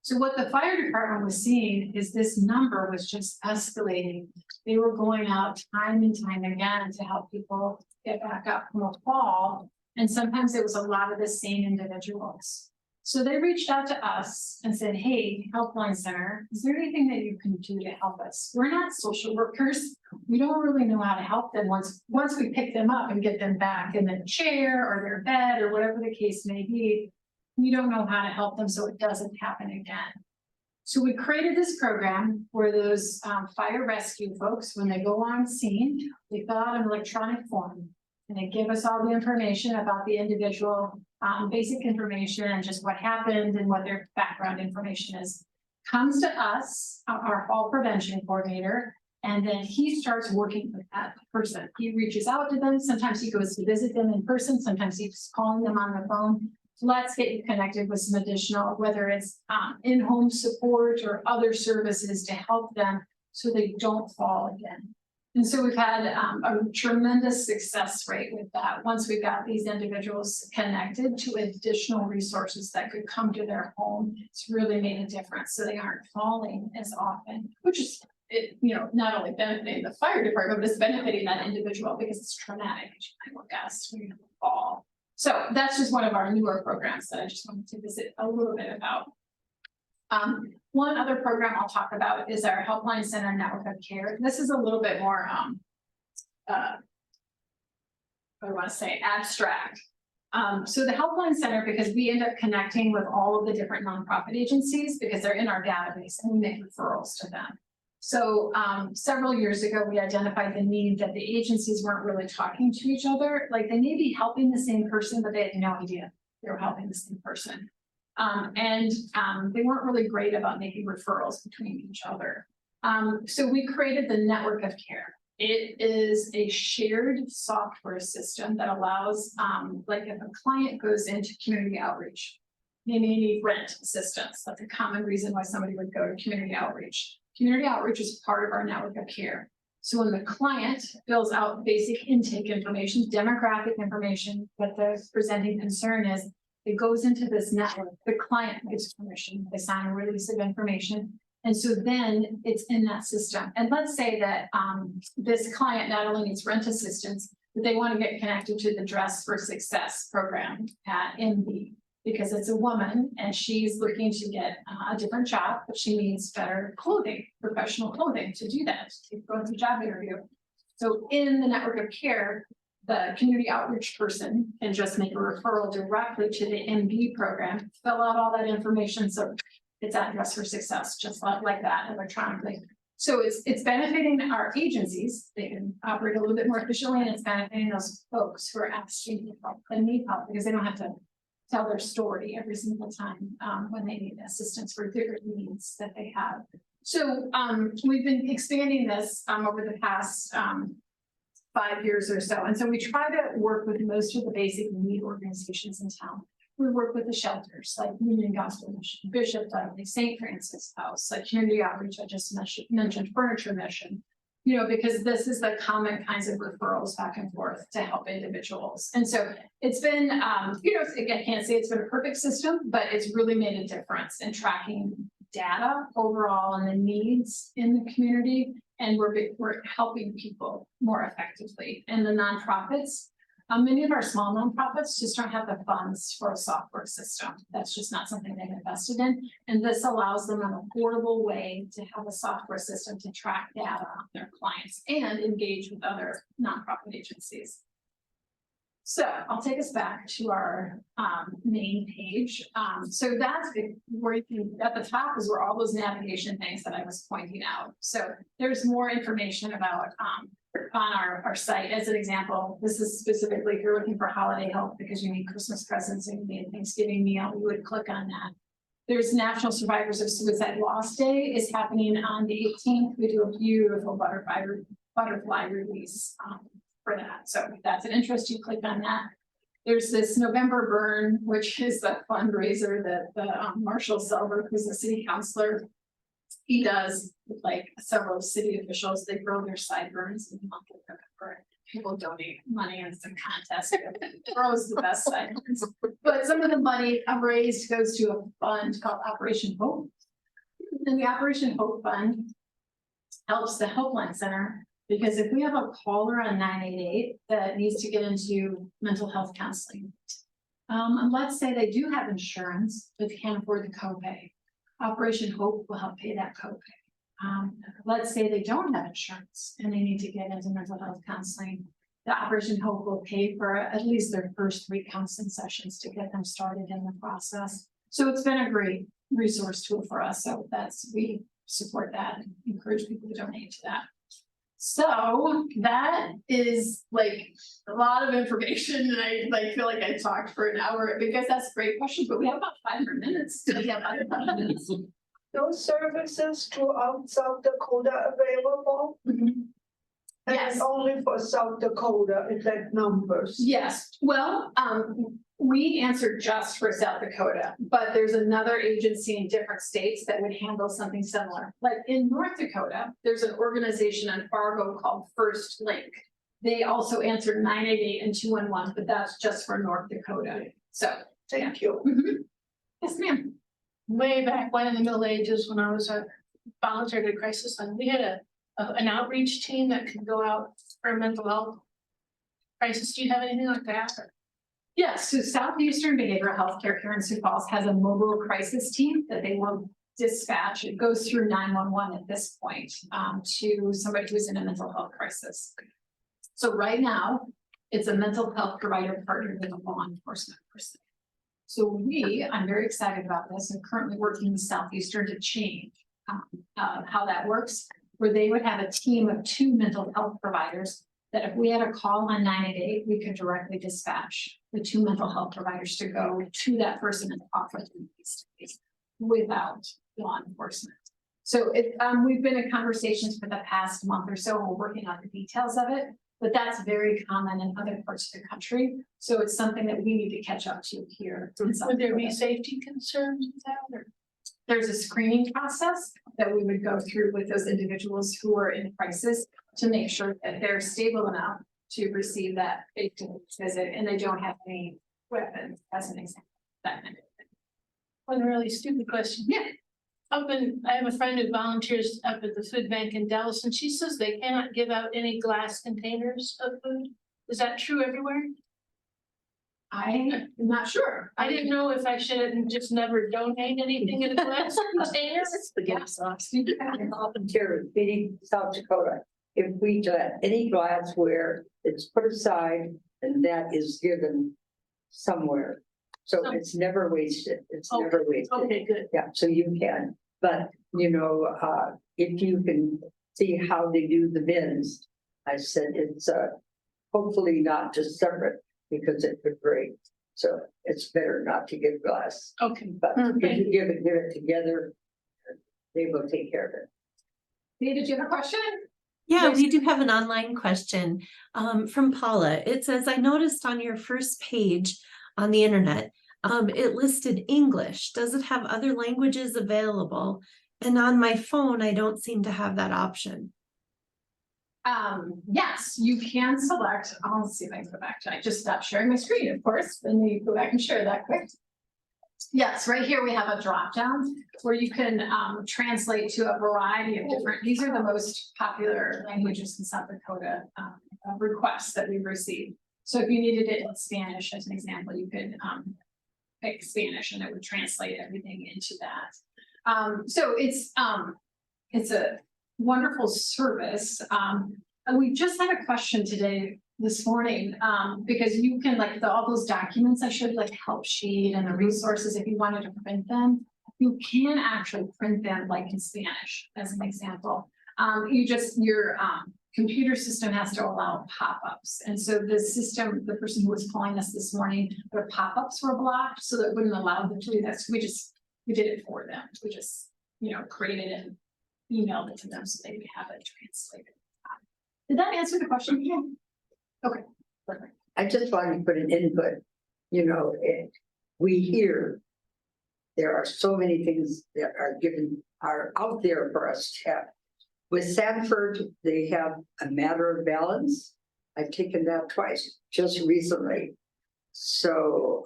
So what the fire department was seeing is this number was just escalating. They were going out time and time again to help people get back up from a fall. And sometimes it was a lot of the same individuals. So they reached out to us and said, hey, Helpline Center, is there anything that you can do to help us? We're not social workers. We don't really know how to help them once we pick them up and get them back in their chair or their bed or whatever the case may be. We don't know how to help them so it doesn't happen again. So we created this program where those fire rescue folks, when they go on scene, they fill out an electronic form and they give us all the information about the individual, basic information and just what happened and what their background information is. Comes to us, our fall prevention coordinator, and then he starts working with that person. He reaches out to them. Sometimes he goes to visit them in person. Sometimes he's calling them on the phone. Let's get you connected with some additional, whether it's in-home support or other services to help them so they don't fall again. And so we've had a tremendous success rate with that. Once we got these individuals connected to additional resources that could come to their home, it's really made a difference. So they aren't falling as often, which is, not only benefiting the fire department, but it's benefiting that individual because it's traumatic, as you might guess, when you fall. So that's just one of our newer programs that I just wanted to visit a little bit about. One other program I'll talk about is our Helpline Center Network of Care. This is a little bit more, what do I want to say, abstract. So the Helpline Center, because we end up connecting with all of the different nonprofit agencies because they're in our database and we make referrals to them. So several years ago, we identified the need that the agencies weren't really talking to each other. Like they may be helping the same person, but they had no idea they were helping the same person. They weren't really great about making referrals between each other. So we created the Network of Care. It is a shared software system that allows, like if a client goes into community outreach, they may need rent assistance. That's a common reason why somebody would go to community outreach. Community outreach is part of our network of care. So when the client fills out basic intake information, demographic information, what the presenting concern is, it goes into this network. The client gives permission. They sign a release of information. And so then it's in that system. And let's say that this client not only needs rent assistance, but they want to get connected to the Dress for Success program at MB. Because it's a woman and she's looking to get a different job, but she needs better clothing, professional clothing to do that, to go to a job interview. So in the network of care, the community outreach person can just make a referral directly to the MB program, fill out all that information. So it's at Dress for Success, just like that electronically. So it's benefiting our agencies. They can operate a little bit more efficiently and it's benefiting those folks who are asking for help and need help because they don't have to tell their story every single time when they need assistance for different needs that they have. So we've been expanding this over the past 5 years or so. And so we try to work with most of the basic need organizations in town. We work with the shelters like Union Gospel Mission, Bishop Dudley, St. Francis House, like community outreach, I just mentioned Furniture Mission. Because this is the common kinds of referrals back and forth to help individuals. And so it's been, I can't say it's been a perfect system, but it's really made a difference in tracking data overall and the needs in the community. And we're helping people more effectively. And the nonprofits, many of our small nonprofits just don't have the funds for a software system. That's just not something they've invested in. And this allows them an affordable way to have a software system to track data on their clients and engage with other nonprofit agencies. So I'll take us back to our main page. So that's where you can, at the top is where all those navigation things that I was pointing out. So there's more information about on our site. As an example, this is specifically if you're looking for holiday help because you need Christmas presents and you need a Thanksgiving meal, you would click on that. There's National Survivors of Suicide Loss Day is happening on the 18th. We do a beautiful butterfly release for that. So if that's an interest, you click on that. There's this November Burn, which is the fundraiser that Marshall Selber, who's the city councilor, he does with like several city officials, they grow their sideburns and people donate money in some contest. Grows the best sideburns. But some of the money raised goes to a fund called Operation Hope. And the Operation Hope Fund helps the Helpline Center, because if we have a caller on 988 that needs to get into mental health counseling, and let's say they do have insurance, but can't afford the copay, Operation Hope will help pay that copay. Let's say they don't have insurance and they need to get into mental health counseling, the Operation Hope will pay for at least their first 3 counseling sessions to get them started in the process. So it's been a great resource tool for us. So we support that and encourage people to donate to that. So that is like a lot of information, and I like feel like I talked for an hour because that's a great question, but we have about 500 minutes. So we have other questions. Those services throughout South Dakota available? Yes. And only for South Dakota, is that numbers? Yes, well, we answer just for South Dakota, but there's another agency in different states that would handle something similar. Like in North Dakota, there's an organization in Fargo called First Link. They also answer 988 and 211, but that's just for North Dakota. So, Thank you. yes, ma'am. Way back when in the Middle Ages, when I was a volunteer at a crisis fund, we had an outreach team that could go out for mental health crisis. Do you have anything like that? Yes, so Southeastern Behavioral Healthcare here in Sioux Falls has a mobile crisis team that they will dispatch. It goes through 911 at this point to somebody who's in a mental health crisis. So right now, it's a mental health provider partnered with a law enforcement person. So I'm very excited about this and currently working with Southeastern to change how that works, where they would have a team of 2 mental health providers that if we had a call on 988, we could directly dispatch the 2 mental health providers to go to that person and offer them face-to-face without law enforcement. So we've been in conversations for the past month or so. We're working on the details of it, but that's very common in other parts of the country. So it's something that we need to catch up to here. Would there be safety concerns with that? Or? There's a screening process that we would go through with those individuals who are in crisis to make sure that they're stable enough to receive that face-to-face visit and they don't have any weapons, as an example. That kind of thing. One really stupid question. Yeah. I have a friend who volunteers up at the food bank in Dallas, and she says they cannot give out any glass containers of food. Is that true everywhere? I'm not sure. I didn't know if I should just never donate anything in a glass container. Volunteer feeding South Dakota. If we let any glassware, it's put aside and that is given somewhere. So Oh. it's never wasted. It's Okay. never wasted. Okay, good. Yeah, so you can, but if you can see how they do the bins, I said it's hopefully not just separate because it could break. So it's better not to give glass, Okay. but if Okay. you give it together, they will take care of it. Lee, did you have a question? Yeah, Yes. we do have an online question from Paula. It says, I noticed on your first page on the internet, it listed English. Does it have other languages available? And on my phone, I don't seem to have that option. Yes, you can select, I'll see if I can go back to, I just stopped sharing my screen, of course, then you go back and share that quick. Yes, right here we have a drop down where you can translate to a variety of different, these are the most popular languages in South Dakota requests that we've received. So if you needed it in Spanish, as an example, you could pick Spanish and it would translate everything into that. So it's a wonderful service. And we just had a question this morning, because you can all those documents I showed, like help sheet and the resources, if you wanted to print them, you can actually print them like in Spanish, as an example. Your computer system has to allow pop-ups. And so the person who was calling us this morning, their pop-ups were blocked, so that wouldn't allow them to do that. So we did it for them. We just, created it and emailed it to them so they could have it translated. Did that answer the question? Yeah. Okay, perfect. I just wanted to put an input, we hear there are so many things that are out there for us to have. With Sanford, they have a matter of balance. I've taken that twice, just recently. So,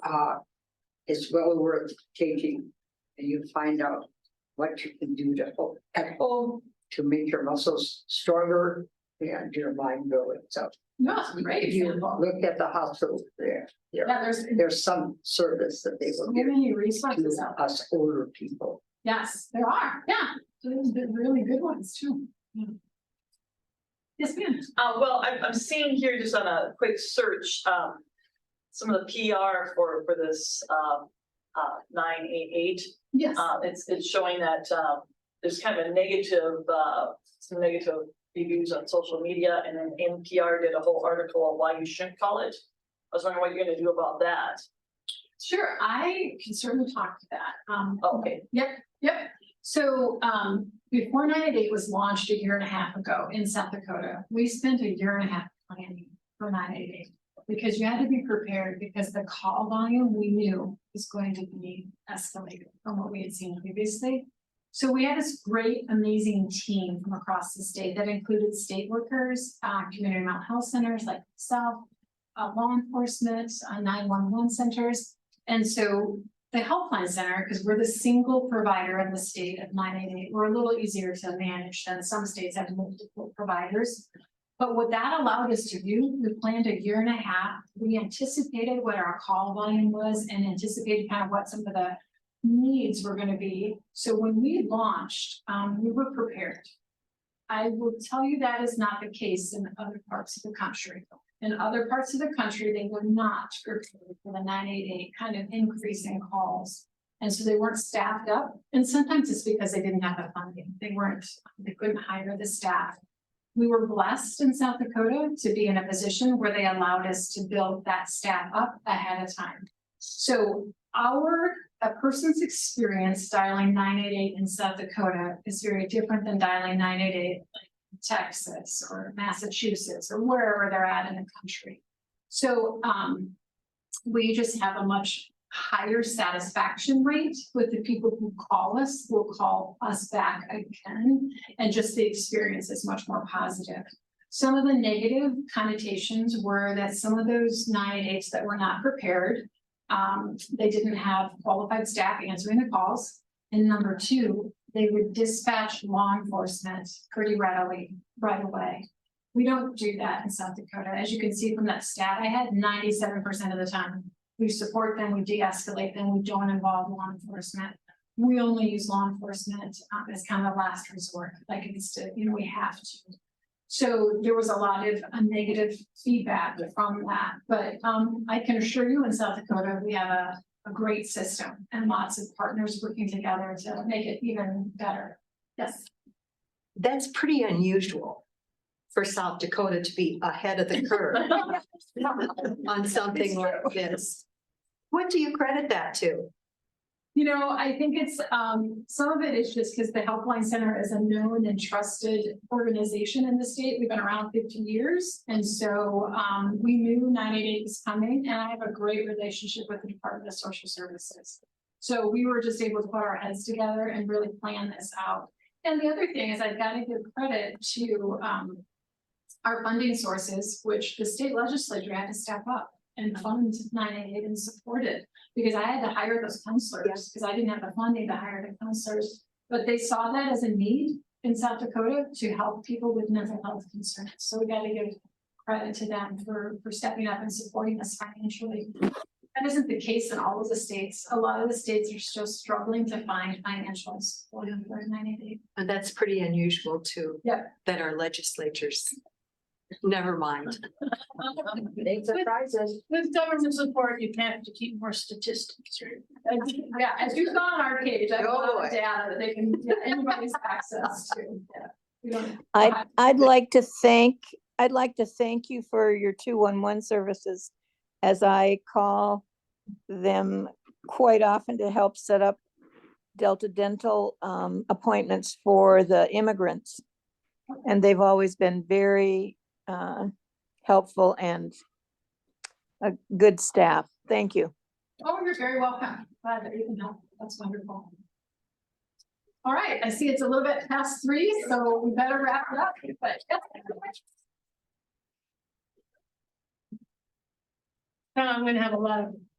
it's well worth taking, and you find out what you can do to help at home to make your muscles stronger and your mind going. So No, it's a great if you example. look at the hospital Yeah, there's some service that they will so give many to resources out there. us older people. Yes, there are, yeah, there's been really good ones too. Yeah. Yes, ma'am. Well, I'm seeing here just on a quick search, some of the PR for this, 988. Yes. It's showing that, there's kind of a negative, some negative reviews on social media, and then NPR did a whole article on why you shouldn't call it. I was wondering what you're gonna do about that. Sure, I can certainly talk to that. Okay. Yep. So, before 988 was launched a year and a half ago in South Dakota, we spent a year and a half planning for 988. Because you had to be prepared, because the call volume we knew was going to be escalated from what we had seen previously. So we had this great, amazing team from across the state that included state workers, community mental health centers like South, law enforcement, 911 centers. And so the Helpline Center, because we're the single provider in the state of 988, we're a little easier to manage than some states have multiple providers. But what that allowed us to do, we planned a year and a half. We anticipated what our call volume was and anticipated kind of what some of the needs were going to be. So when we launched, we were prepared. I will tell you that is not the case in other parts of the country. In other parts of the country, they were not prepared for the 988 kind of increase in calls. And so they weren't staffed up. And sometimes it's because they didn't have the funding. They couldn't hire the staff. We were blessed in South Dakota to be in a position where they allowed us to build that staff up ahead of time. So a person's experience dialing 988 in South Dakota is very different than dialing 988 in Texas or Massachusetts or wherever they're at in the country. So we just have a much higher satisfaction rate with the people who call us, will call us back again, and just the experience is much more positive. Some of the negative connotations were that some of those 988s that were not prepared, they didn't have qualified staff answering the calls. And number two, they would dispatch law enforcement pretty readily right away. We don't do that in South Dakota. As you can see from that stat I had, 97% of the time. We support them, we de-escalate them, we don't involve law enforcement. We only use law enforcement as kind of a last resort, like it's to, we have to. So there was a lot of negative feedback from that, but I can assure you in South Dakota, we have a great system and lots of partners working together to make it even better. Yes. That's pretty unusual for South Dakota to be ahead of the curve on something like this. What do you credit that to? I think it's, some of it is just because the Helpline Center is a known and trusted organization in the state. We've been around 50 years. And so we knew 988 was coming, and I have a great relationship with the Department of Social Services. So we were just able to put our heads together and really plan this out. And the other thing is I've got to give credit to our funding sources, which the state legislature had to step up and fund 988 and support it, because I had to hire those counselors because I didn't have the funding to hire the counselors. But they saw that as a need in South Dakota to help people with mental health concerns. So we got to give credit to them for stepping up and supporting us financially. That isn't the case in all of the states. A lot of the states are still struggling to find financial support for 988. And that's pretty unusual too. Yeah. That our legislatures, never mind. They surprise us. With government support, you have to keep more statistics. Yeah, as you saw on our page, I have a lot Oh, of boy. data that they can, anybody's access to. Yeah. We don't- I'd like to thank you for your 211 services, as I call them quite often to help set up Delta Dental appointments for the immigrants. And they've always been very helpful and a good staff. Thank you. Oh, you're very welcome. Glad that you can help. That's wonderful. All right, I see it's a little bit past 3, so we better wrap it up, but. Now I'm gonna have a lot of